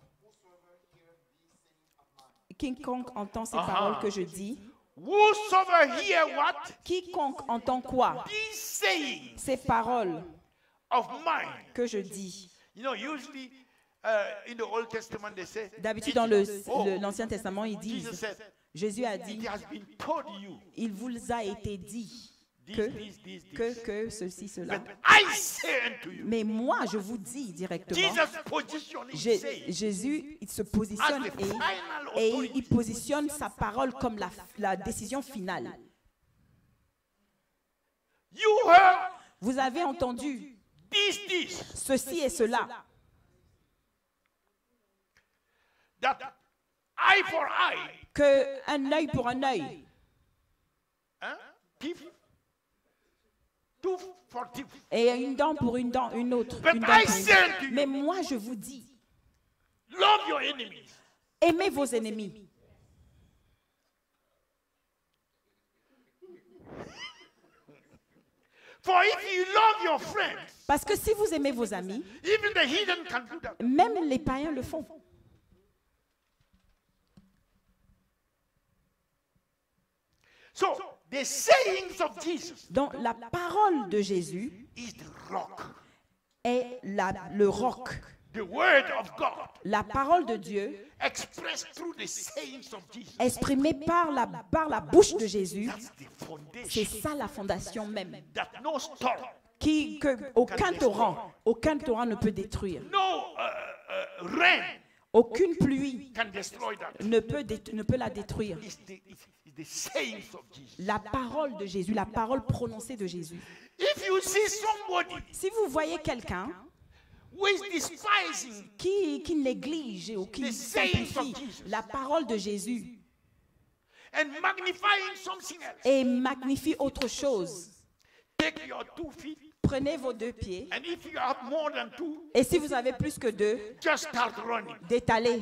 quiconque entend ces paroles que je dis, Whosoever hear what? quiconque entend quoi? These sayings Ces paroles of mine. que je dis. You know, usually in the Old Testament they say, D'habitude, dans l'Ancien Testament, ils disent, Jesus said, Jésus a it dit, has been told you, il vous a été dit this. que ceci, cela. But I say unto you, Mais moi, je vous dis directement, Jesus positioned his saying Jésus, il se positionne as the et final il authority. positionne sa parole comme la décision finale. You heard Vous avez entendu this, ceci et cela, that eye for eye, que un œil pour un œil, teeth, tooth for tooth. et une dent pour une dent, une autre. But Une dent I pour une say dent. unto you, Mais moi, je vous dis, love your enemies. aimez vos ennemis. For if you love your friends, Parce que si vous aimez vos amis, even the heathen can do that. même les païens le font. So the sayings of Jesus Donc la parole de Jésus is the rock, est le roc. the word of God, La parole de Dieu, expressed through the sayings of Jesus. exprimée par la bouche de Jésus, That's the c'est foundation ça la fondation même. that no storm, Que aucun torrent ne peut détruire. no rain Aucune pluie can destroy that. ne peut la détruire. It's the sayings of Jesus. La parole de Jésus, la parole prononcée de Jésus. If you see somebody Si vous voyez quelqu'un who is despising qui néglige ou qui The sayings of simplifie Jesus. la parole de Jésus and magnifying something else, et magnifie autre chose, take your 2 feet, prenez vos 2 pieds and if you have more than 2, et si vous avez plus que 2, just start running. d'étaler.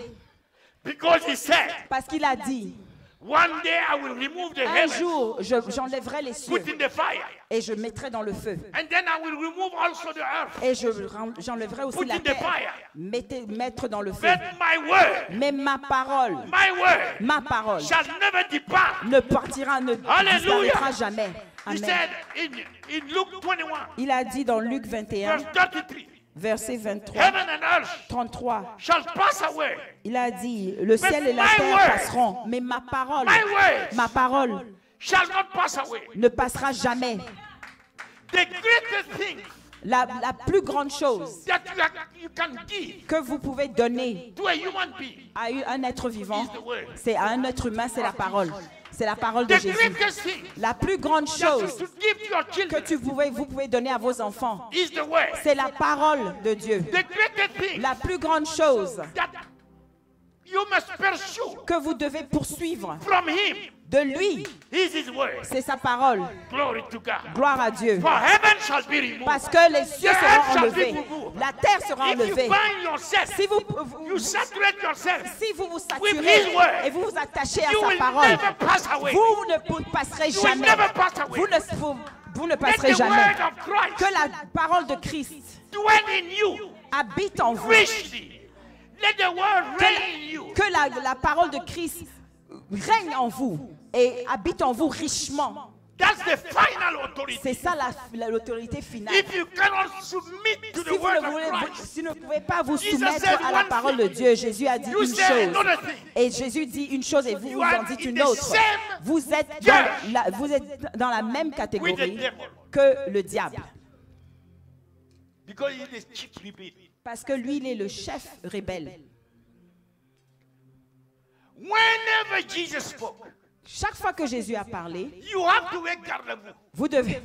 Because he said, Parce qu'il a dit, one day I will remove the un heavens, jour j'enlèverai les cieux put in the fire, et je mettrai dans le feu. and then I will remove also the earth, Et j'enlèverai aussi put la in the terre, fire. mettre dans le feu. But my word, Mais ma parole my word shall never depart. ne partira, ne Alléluia. disparaîtra jamais. He Amen. said in Luke 21, Il a dit dans Luc 21, verse 33, verset 23, heaven and earth 33, shall pass away. il a dit, le ciel et la my terre word, passeront, mais ma parole my words shall not pass away. ne passera jamais. The greatest thing La plus grande chose that you can give que vous pouvez donner to a human being à un être vivant, is the word. c'est à un être humain, c'est la parole. C'est la parole de The Jésus. greatest thing La plus grande that you chose should give to your que children vous pouvez donner à vos enfants, is the word. c'est la parole de Dieu. The greatest thing La plus grande chose that you must pursue que vous devez poursuivre from him de lui, is his word. c'est sa parole. Glory to God. Gloire à Dieu. For heaven shall be removed. Parce que les cieux The earth seront shall enlevés, be removed. la terre sera If you enlevée. bind yourself, Si you saturate yourself, si vous With saturez his word, et vous vous attachez à you sa will parole, never pass away. vous ne passerez You will jamais. never pass away. Vous ne Let passerez the jamais. word of Christ Que la parole de Christ dwell in you habite en vous. richly. Let the word reign in you. Que la parole de Christ règne en vous et habite en vous richement. That's the final authority. C'est ça l'autorité finale. If you cannot submit to Si the vous, word ne of voulez, Christ, si vous ne pouvez pas vous Jesus soumettre said à la one parole de thing. Dieu, Jésus a dit You une say chose. another thing. Et Jésus dit une chose et vous You vous are en dites in une the autre. same Vous êtes church vous êtes dans la même with catégorie the devil. que le diable. Because he is the chief rebel. Parce que lui, il est le chef rebelle. Whenever Jesus spoke, Chaque fois que Jésus a parlé, you have to make garde-à-vous. vous devez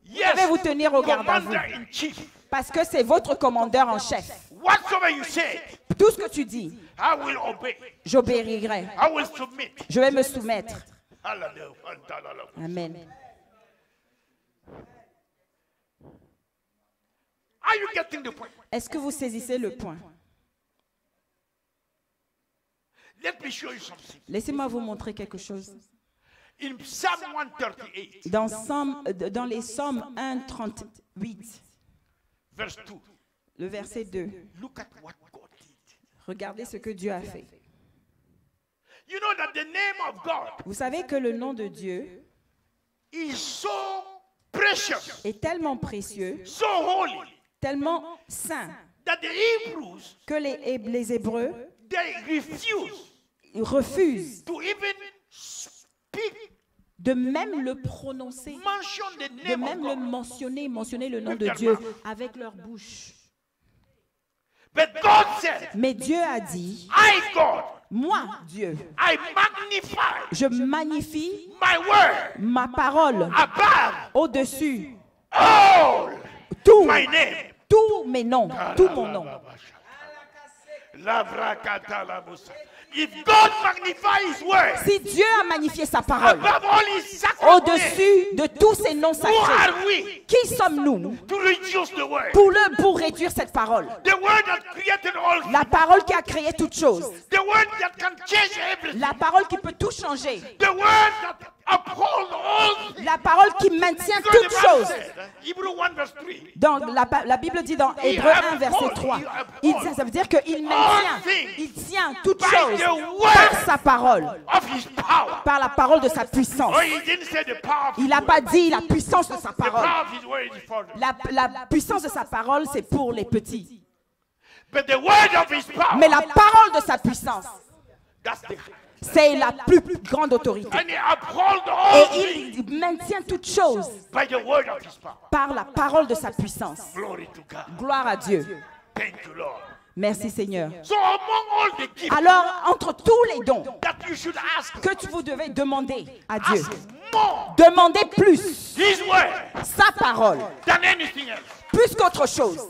Yes, vous tenir au garde à vous. commander-in-chief. Parce que c'est votre commandeur en chef. Whatsoever you say, Tout ce que tu dis, I will obey. j'obéirai. I will submit. Je vais me soumettre. Hallelujah. Amen. Are you getting the point? Est-ce que vous saisissez le point? Let me show you something. Laissez-moi vous montrer quelque chose. In Psalm 138, Dans les Psaumes 1, 38, verse 2, le verset 2, look at what God did. regardez ce que Dieu a fait. You know that the name of God Vous savez que le nom de Dieu is so precious, est tellement précieux, so holy, tellement saint, that the Hebrews, que les Hébreux they refuse refusent to even speak, de même le prononcer, mention the de name même of le God. mentionner le nom With de their Dieu mouth. avec leur bouche. But God said, Mais Dieu a dit, I, God, moi, Dieu, I magnify je magnifie my word ma parole above au-dessus all tout, my name. tous mes noms, tout mon nom. If God magnifies His word Si Dieu a magnifié sa parole above all His sacred names, au-dessus de tous ces noms who sacrés, are we qui sommes-nous to reduce the word? pour réduire cette parole? The word that created all things. La parole qui a créé toutes choses, The word that can change everything. la parole qui peut tout changer, The word that upholds all things. la parole qui maintient Because the toutes Bible choses. said, Hebrew 1 verse 3. Dans la Bible dit dans Hébreux 1 verset 3, ça veut dire qu'il maintient, il tient toutes choses par sa parole, Of His power. par la parole de sa puissance. Oh, He didn't say the power of His Il n'a word. pas dit la puissance de sa The parole. power of His word is for them. La puissance de sa parole, c'est pour les petits. But the word of His power, Mais la parole de sa puissance, that's the c'est la plus grande autorité. and He upholds all Et things il maintient toutes choses by the word of His power. par la parole de sa puissance. Glory to God. Gloire à Dieu. Thank you, Lord. Merci Seigneur. So among all the gifts Alors, entre tous les dons that you should ask, que vous devez demander à Dieu, ask more demandez plus His word sa parole, than anything else. plus qu'autre chose.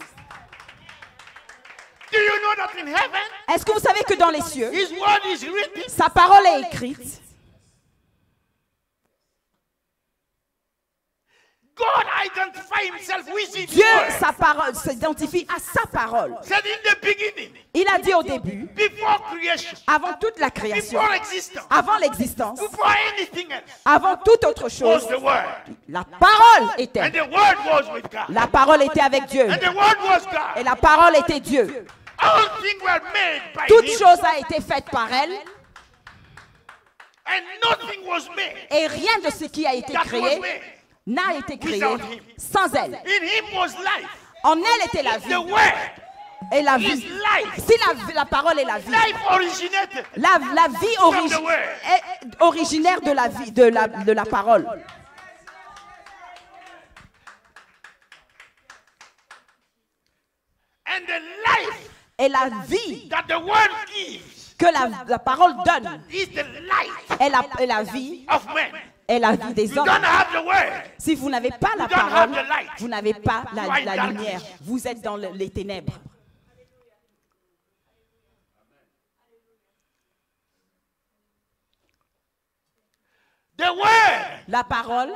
Do you know that in heaven, Est-ce que vous savez que dans les cieux, His word is written? sa parole est écrite? God identifies Himself with His Dieu, word. sa parole, s'identifie à sa parole. Said in the beginning, Il a dit au début, before creation, avant toute la création, before existence, avant l'existence, before anything else, avant toute autre chose, was the word. la parole And était. the word was with God. La parole était avec Dieu. And the word was Et God. la parole était Dieu. All things were made by Toute Him. chose a été faite par elle. And nothing was made Et rien de ce qui a été that was créé made. n'a été créé Without him. sans elle. In Him was life. En elle était la vie. The word Et la is vie. life. Si la parole est la vie, Life originated. la vie est originaire de la vie, de la parole. And the life Et la vie that the word gives que la parole donne is the life est la vie, of men. est la vie des You hommes. don't have the word. Si vous n'avez pas la You don't have parole, the light. vous n'avez pas You are in la darkness. lumière. Vous êtes dans les ténèbres. The word La parole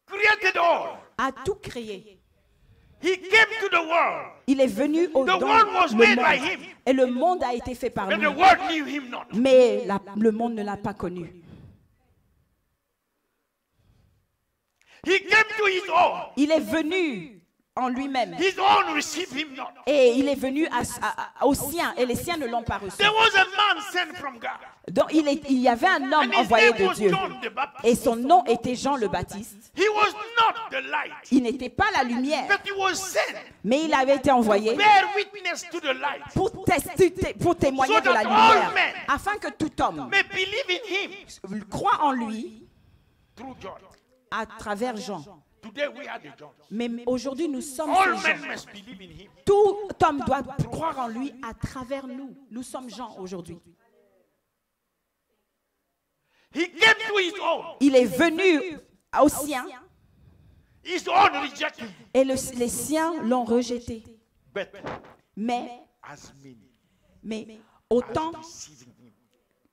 created all. a tout créé. He came to the world. Il est venu The world was le made by monde. him. Et le monde a été fait par And lui. the world knew him not. Mais le monde ne l'a pas connu. He came to his own. Il est venu en lui-même. His own received him not. Et il est venu aux siens, et les siens ne l'ont pas reçu. There was a man sent from God. Donc il y avait un homme And his envoyé name de was Dieu. John the Baptist. Et son nom était Jean le Baptiste. He was not the light, Il n'était pas la lumière, but he was sent mais il avait été envoyé bear witness to the light, pour témoigner So de la that lumière, all men afin que tout homme may believe in him croit en lui through John. à travers Jean. Today we are the John. Mais aujourd'hui, nous sommes All ces men gens. must believe in him. Tout homme doit croire en lui à travers nous. Nous sommes Jean aujourd'hui. He came to his own. Il est venu aux siens His own rejected him. et les siens l'ont rejeté. But Mais as many autant receiving him,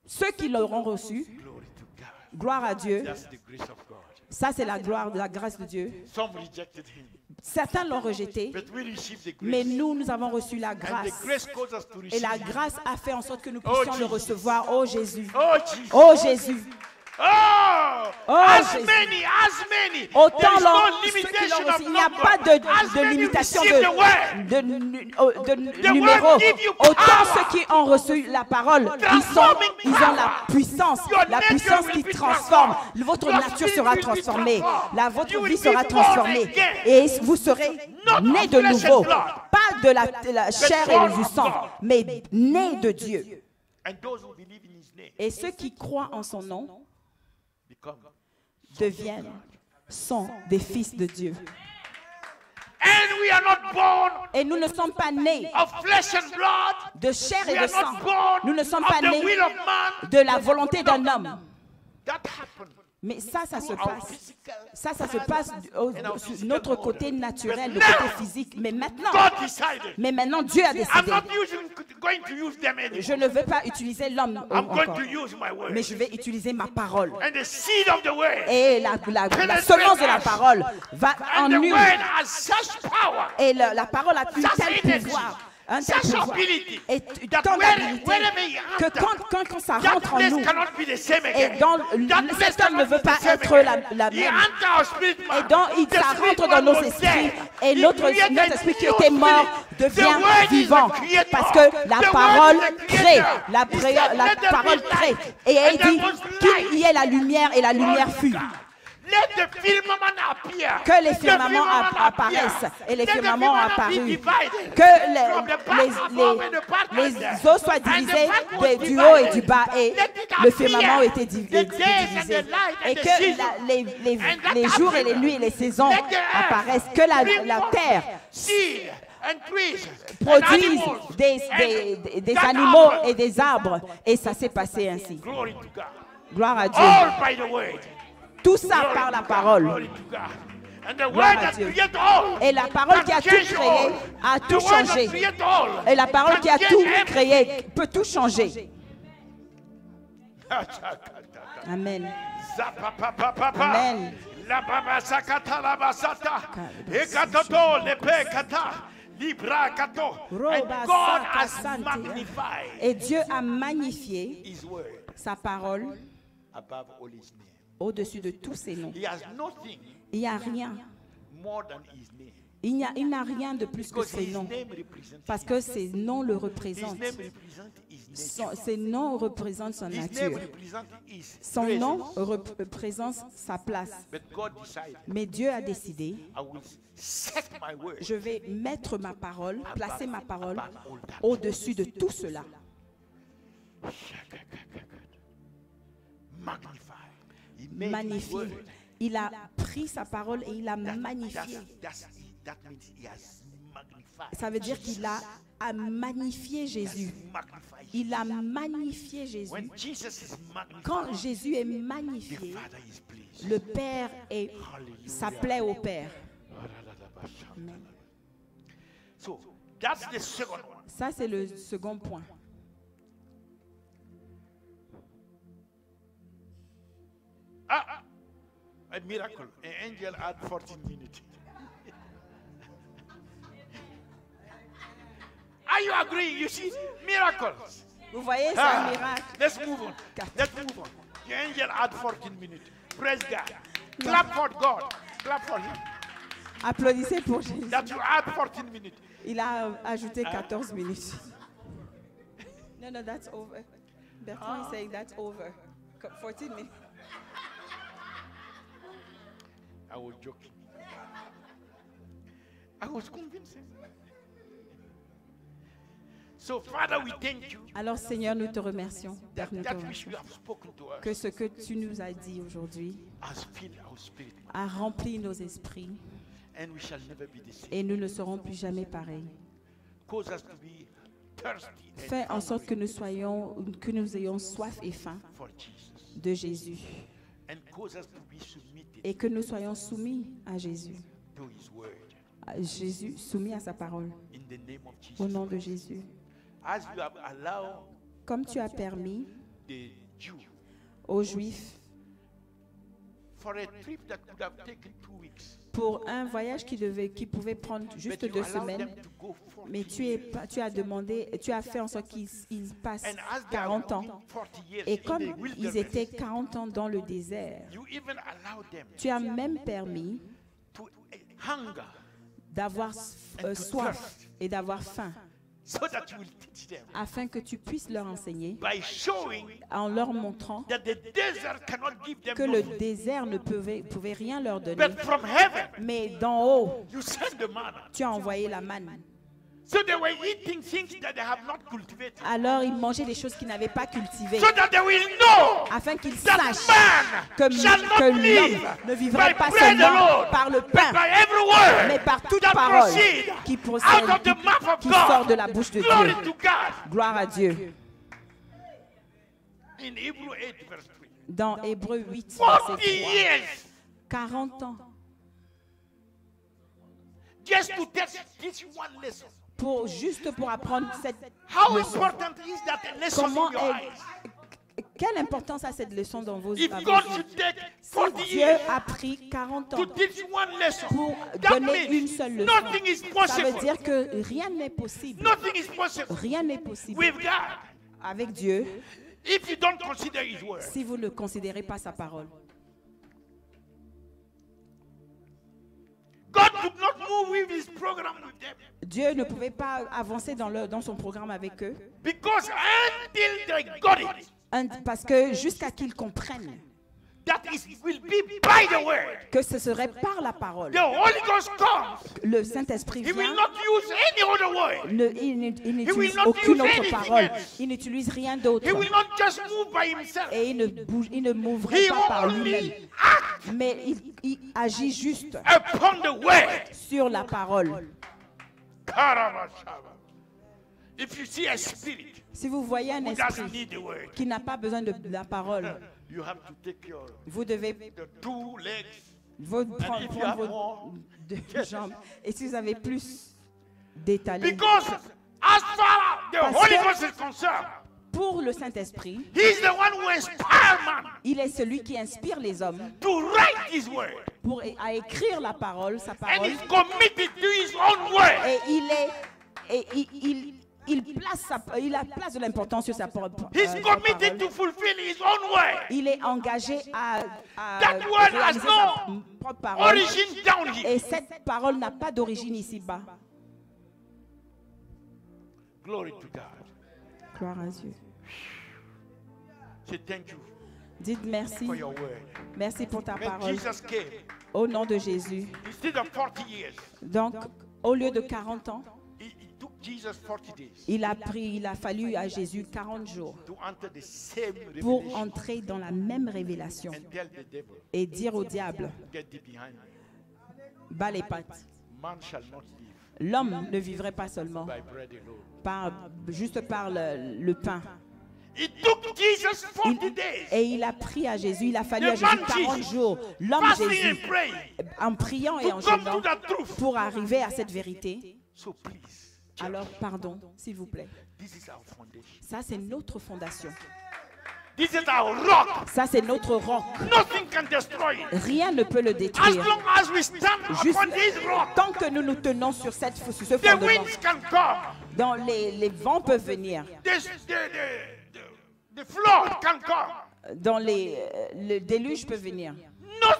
ceux qui l'auront reçu, glory to God. gloire à Dieu, That's the grace of God. ça c'est la gloire, la grâce de Dieu. Some rejected him, Certains l'ont rejeté, but we received the mais grace. nous avons reçu la And the grâce. grace caused us to Et receive la him. grâce a fait en sorte que nous Oh, puissions le Jesus. recevoir. Oh Jésus. Oh Jesus. Oh Jésus. Oh, Oh, as Jésus. many. There Autant is l'ont, no ceux qui limitation l'ont reçu, of il n'y a number. pas As de many limitation receive the word. de numéro. give you Autant power. ceux qui ont reçu la parole, ils ont la puissance qui transforme. Votre nature sera transformée. Votre vie sera transformée. Et vous serez nés de nouveau. Pas de la chair et du sang, mais nés de Dieu. And those who believe in his name Et ceux qui croient en son nom become. sont des fils de Dieu. And we are not born Et nous ne sommes pas nés of flesh and blood. de chair We et are de sang. not born Nous ne sommes of pas the nés will of man. de la volonté d'un homme. That happened. Mais ça se Our passe. physical Ça se passe sur notre côté naturel, le But côté now, physique. Mais maintenant, Dieu a I'm décidé. not going to use them anymore. Je ne veux pas utiliser l'homme I'm going encore, to use my word. mais je vais utiliser ma parole. And the seed of the word. Et la semence de la parole va en And the nous. word has such power. Et la parole a un tel pouvoir. Un tel Such pouvoir ability. et That tant d'habilité wherever you que enter, quand ça that rentre en place nous, cannot be the same et again. dans That place cet homme ne cannot veut be pas the same être again. la He même. enter our spirit man. Et donc, The ça spirit rentre dans man nos was esprits. dead. Et He notre created esprit qui new était mort spirit. devient The word is vivant. the creator. Parce que la The parole word is the crée. creator. La He said, "Let there parole be crée. light." Et elle And there dit was qu'il y ait la lumière et la lumière Glory to fut. God. Let the firmament appear. Que les The firmaments firmament apparaissent. appear. Et les Let the firmaments firmament be apparus. divided. Que From the back les eaux soient divisées du haut et du bas. Et le firmament était divisé. Et que les jours et les nuits et les saisons apparaissent. Que la terre produise des animaux et des arbres. Et ça s'est passé ainsi. Glory to God. Gloire à Dieu. All by the word. Tout ça par la parole. Glory to God. And the Gloire word à that Dieu. created all. Et la parole qui a tout créé a tout changé. Et la parole qui a tout créé peut tout changer. Amen. Amen. La baba sakata la basata. Ekatoto lepe kata. Libra kato. And God has magnified Et Dieu a magnifié his word sa parole above all his name. au-dessus de tous ses noms. He has nothing Il n'y a rien. more than his name. Il n'a rien de plus que Because ses his noms. name represents Parce que ses noms le représentent. his name represents his nature. Ses noms représentent sa His name nature. represents his Son presence. nom représente sa place. But God decided, Mais Dieu a décidé, I will set my word je vais mettre ma parole, placer ma parole au-dessus de tout cela. magnify. He made his Magnifié. word. Il a pris sa parole et il l'a magnifié. That means he has magnified. Ça veut dire qu'il a magnifié Jésus. Magnified. Il a magnifié Jésus. When Jesus is magnified, Quand Jésus est the magnifié, Father is pleased. le Père ça plaît au Père. Amen. So that's the second one. Ça, c'est le second point. A miracle. An angel had 14 minutes. Are you agreeing? You see, miracles. Vous voyez, c'est un miracle. Let's move on. Let's move on. The angel had 14 minutes. Praise God. Clap for God. Clap for him. Applaudissez pour Jésus. that you add 14 minutes. Il a ajouté 14 minutes. No, no, that's over. Bertrand is saying that's over. 14 minutes. I was joking. I was convincing. So, Father, we thank you Alors, Seigneur, nous te remercions. that, Père, nous te that which remercions. you have spoken to us Que ce que tu nous as dit aujourd'hui has filled our spirit, a rempli nos esprits and we shall never be the same. et nous ne serons plus jamais pareils. Cause us to be thirsty and Fais en sorte hungry que nous ayons soif et faim for Jesus, de Jésus and cause us to be submitted et que nous soyons soumis à Jésus. to His word. À Jésus, soumis à sa parole. In the name of Au Jesus, nom de Jésus. as you have allowed Comme tu as permis the Jew aux Juifs, for a trip that could have taken 2 weeks, pour un voyage qui pouvait prendre juste but you 2 allowed semaines, them to go 40 mais tu years. as demandé, tu as fait en sorte qu'ils passent And as they 40 have been ans. 40 years Et in comme the ils wilderness, étaient 40 ans dans le désert, you even allowed them tu as même permis to hunger d'avoir soif et d'avoir faim, so that you will teach them afin que tu puisses leur enseigner by showing en leur montrant that the desert cannot give them que le nothing. désert ne pouvait rien leur donner. But from heaven, Mais d'en haut, you send the manna. tu as envoyé la manne. So they were eating things that they have not cultivated. Alors ils mangeaient des choses qu'ils n'avaient pas cultivées, So that they will know afin qu'ils that sachent man shall not que live l'homme ne vivrait by pas bread seulement alone, par le but pain, by every word mais par toute that parole proceed qui out procède, of the mouth of qui sort de God. la bouche de Glory Dieu. to God. Gloire à Dieu. In Hebrew 8 verse 3. Dans Hébreux 8, 40 verset 3, years 40 ans just to teach one lesson. juste pour apprendre cette How leçon. important is that lesson Comment in your eyes? quelle importance a cette leçon dans vos If à vos God yeux? should take Si 40 Dieu years a pris 40 ans to teach one lesson, pour that donner means une seule leçon, nothing is ça veut possible. dire que rien n'est possible. Nothing is possible Rien n'est possible with God avec Dieu if you don't consider His word. si vous ne considérez pas sa parole. God could not move with His program with them Dieu ne pouvait pas avancer dans son programme avec eux because until they got it, parce que jusqu'à qu'ils comprennent that will be by the word. que ce serait par la parole. The Holy Ghost comes. Le Saint-Esprit He will vient, not use any other word. il will n'utilise not aucune use autre anything parole. else. Il n'utilise rien d'autre. He will not just move by himself. Et il ne mouvrait He pas par only lui-même. acts Mais il agit juste upon the word. sur la parole. Karamashava. If you see a spirit Si vous voyez un who doesn't esprit need the word, qui n'a pas besoin de la parole, you have to take your vous devez the 2 legs. prendre if you have vos more, 2 jambes. Et si vous avez plus d'étalés, Because as far as the Parce Holy que- Ghost is concerned, pour le Saint-Esprit, He's the one who inspires man il est celui qui inspire les hommes to write His word. à écrire la parole, sa And parole. He's committed to His own word. Et il place de l'importance sur sa parole. He's committed to fulfill His own word. Il est engagé à That word has réaliser sa no propre parole. origin down here. Et cette parole n'a pas d'origine ici-bas. Glory to God. Gloire à Dieu. Say thank you Dites merci. for your word. Merci pour ta When parole. Jesus came, Au nom de Jésus. instead of 40 years, Donc, au lieu de 40 ans, it took Jesus 40 days il a fallu à Jésus 40 jours to enter the same pour revelation entrer dans la même révélation and tell the devil, et dire au diable, get thee behind me. bas les pattes. Man shall not live L'homme ne vivrait pas seulement by bread alone. juste par le pain. It took Jesus 40 days Et il a pris à Jésus, il a fallu The à Jésus man 40 Jesus, jours, l'homme fasting Jésus, and praying en priant et en to come jeûnant to that truth. pour arriver à cette vérité. So please, Alors, pardon, s'il vous plaît. this is our foundation. Ça, c'est notre fondation. This is our rock. Ça, c'est notre roc. Nothing can destroy it. Rien ne peut le As détruire. long as we stand Juste upon this rock, tant que nous nous tenons sur ce the fondement, winds can come. dans les vents peuvent venir, The flood can come. dans le déluge peut venir.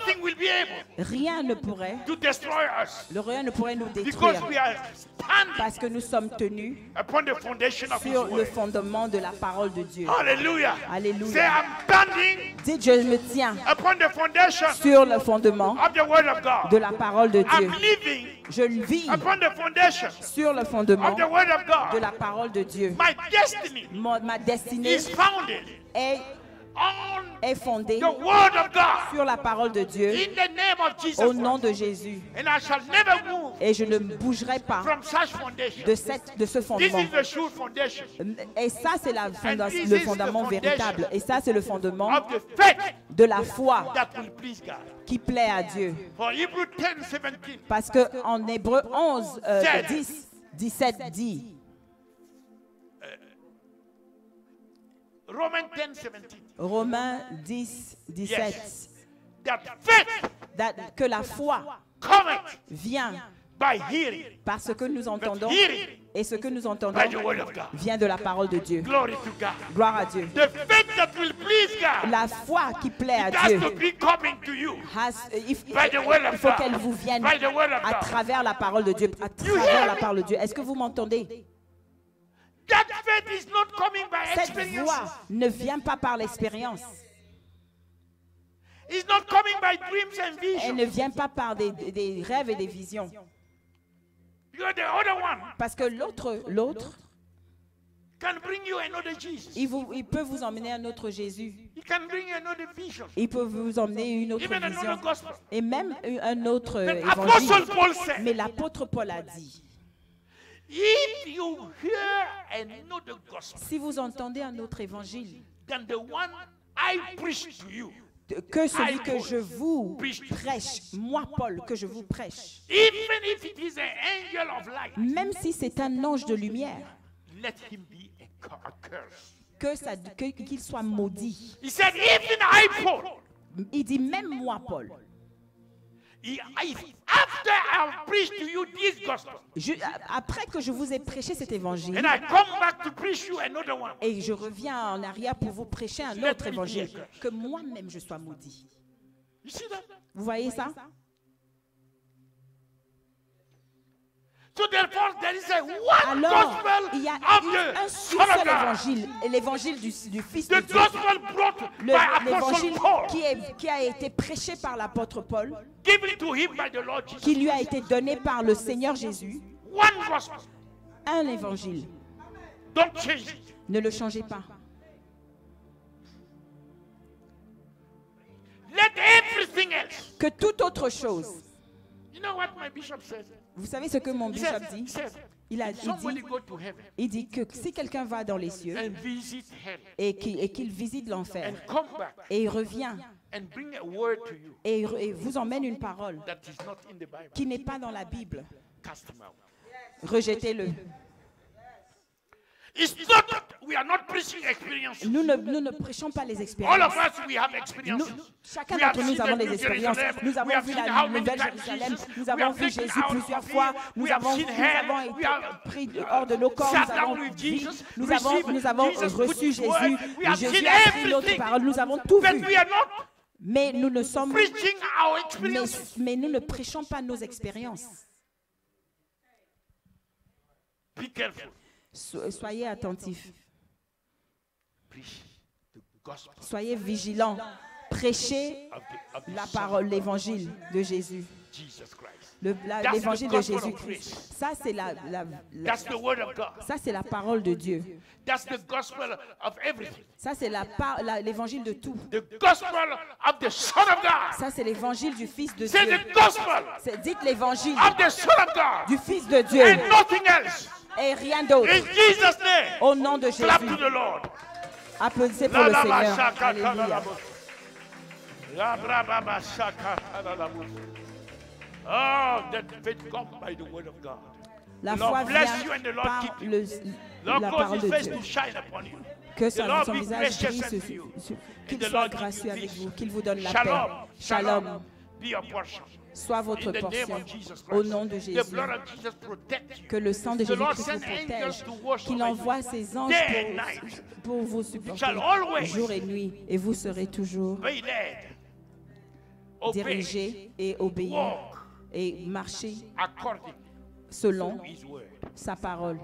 Nothing will be able Rien ne pourrait, to destroy us le rien ne pourrait nous because détruire we are standing parce que nous sommes tenus upon the foundation of His sur le word. fondement de la parole de Dieu. Hallelujah. Alléluia. Say, I'm standing Dites, je me tiens upon the foundation sur le fondement of the word of God. de la parole de Dieu. I'm living Je vis upon the foundation sur le fondement of the word of de God. la parole de Dieu. My destiny Ma destinée is founded on est fondée the word of God. sur la parole de Dieu In the name of Jesus au nom Christ. de Jésus. And I shall never move Et je ne bougerai pas from such foundation. de ce This fondement. is the sure foundation Et ça, c'est this le is the fondement foundation véritable. Et ça, c'est le fondement of the faith de la foi that will please God. qui plaît à Dieu. For Hebrew 10:17, Parce qu'en Hébreu 11, 10, 17 dit, Romans 10:17, Romains 10, 17, yes, that faith que la foi cometh vient by hearing, parce que nous entendons, hearing et ce que nous entendons by the word of God. vient de la parole de Dieu. Glory to God. Gloire à Dieu. The faith that will please God La foi qui plaît à it has Dieu, to be coming to you il by the word of faut God. qu'elle vous vienne By the word of à God. travers la parole de Dieu, à travers la parole de Dieu. Est-ce que vous m'entendez? That faith is not coming by Cette experience. voix ne vient pas par l'expérience. It's not coming by dreams and Elle visions. ne vient pas par des rêves et des visions. Because the other one Parce que l'autre, can bring you another Jesus. il peut vous emmener un autre Jésus. He can bring you another vision. Il peut vous emmener une autre Even vision. another gospel. Et même un autre But Apostle évangile. Paul said, Mais l'apôtre Paul a dit, if you hear another gospel si vous entendez un autre évangile, than the one I preach to you, que celui que je vous prêche, moi Paul, que je vous prêche, even if it is an angel of light, même si c'est un ange de lumière, let him be a curse. qu'il soit maudit. He said, even I, Paul, Il dit même moi Paul, after I preach to you this gospel, après que je vous ai prêché cet évangile, and I come back to preach you another one, et je reviens en arrière pour vous prêcher un autre évangile, que moi-même je sois maudit. you see that? Vous voyez ça? So therefore, there is a one Alors, gospel il y a of un the seul Son of God. évangile, l'évangile du Fils de The Dieu. gospel brought by Apostle L'évangile Paul, qui a été prêché par l'apôtre Paul, given to him by the Lord Jesus. qui lui a été donné par le Seigneur Jésus, One gospel. un évangile. Don't change it. Ne le changez pas. Let everything else. Que toute autre chose. You know what my bishop says? Vous savez ce que mon He bishop says, dit? he says Il somebody go to heaven dit que si quelqu'un va dans les cieux and visit hell et qu'il visite l'enfer and come back et il revient and bring a word to you et vous emmène une parole that is not in the Bible, qui n'est pas dans la Bible, cast him out. rejetez-le. It's not that we are not preaching experience. Nous ne prêchons pas les All expériences. of us, we have experiences. Chacun We have d'entre nous seen avons the des New expériences. Jerusalem. Nous We avons have vu seen la how many Nouvelle times Jérusalem. Jesus- Nous we avons have vu taken Jésus out plusieurs of fois. him. Nous We have avons seen hell. été We have pris hors de nos corps. sat Nous avons down with vu. Jesus, Nous received avons Jesus, reçu put his Jésus. word. We have Jésus seen a pris everything. notre parole. Nous avons tout But vu. we are not Mais nous ne sommes preaching our experience. mais nous ne prêchons pas nos expériences. Be careful. Soyez attentifs. Preach the gospel Soyez vigilants. Prêchez of the la Son parole, l'évangile de Jésus. Jesus Christ. L'évangile the de gospel of Jésus-Christ. grace. Ça, c'est That's the word of God. ça, c'est la parole de Dieu. That's the gospel of everything. Ça, c'est l'évangile de tout. The gospel of the Son of God. Ça, c'est l'évangile du Fils de Say Dieu. the gospel Dites l'évangile of the Son of God. du Fils de Dieu And nothing else. et rien d'autre. In Jesus' name. Au nom de Clap to Jésus. the Lord. Applaudissez pour le Seigneur. Alléluia. Oh, that faith comes by the word of God. La The Lord foi bless you vient and the Lord par keep you. la Lord parole cause his de face Dieu. to shine upon you. Que The Lord son be visage gracious brille, unto you. qu'il And the soit Lord give gracieux you avec peace. vous, qu'il vous donne la Shalom. paix. Shalom Be your portion. soit votre In the name portion. of Jesus Au Christ. nom de The Jésus. blood of Jesus protect you. Que le sang de The Lord Jésus-Christ vous send protège. angels to watch Qu'il over envoie you. ses anges Day and night. pour vous supporter shall always jour et nuit. Et vous serez toujours be led. diriger et obéir walk et marcher according selon to His word. sa parole.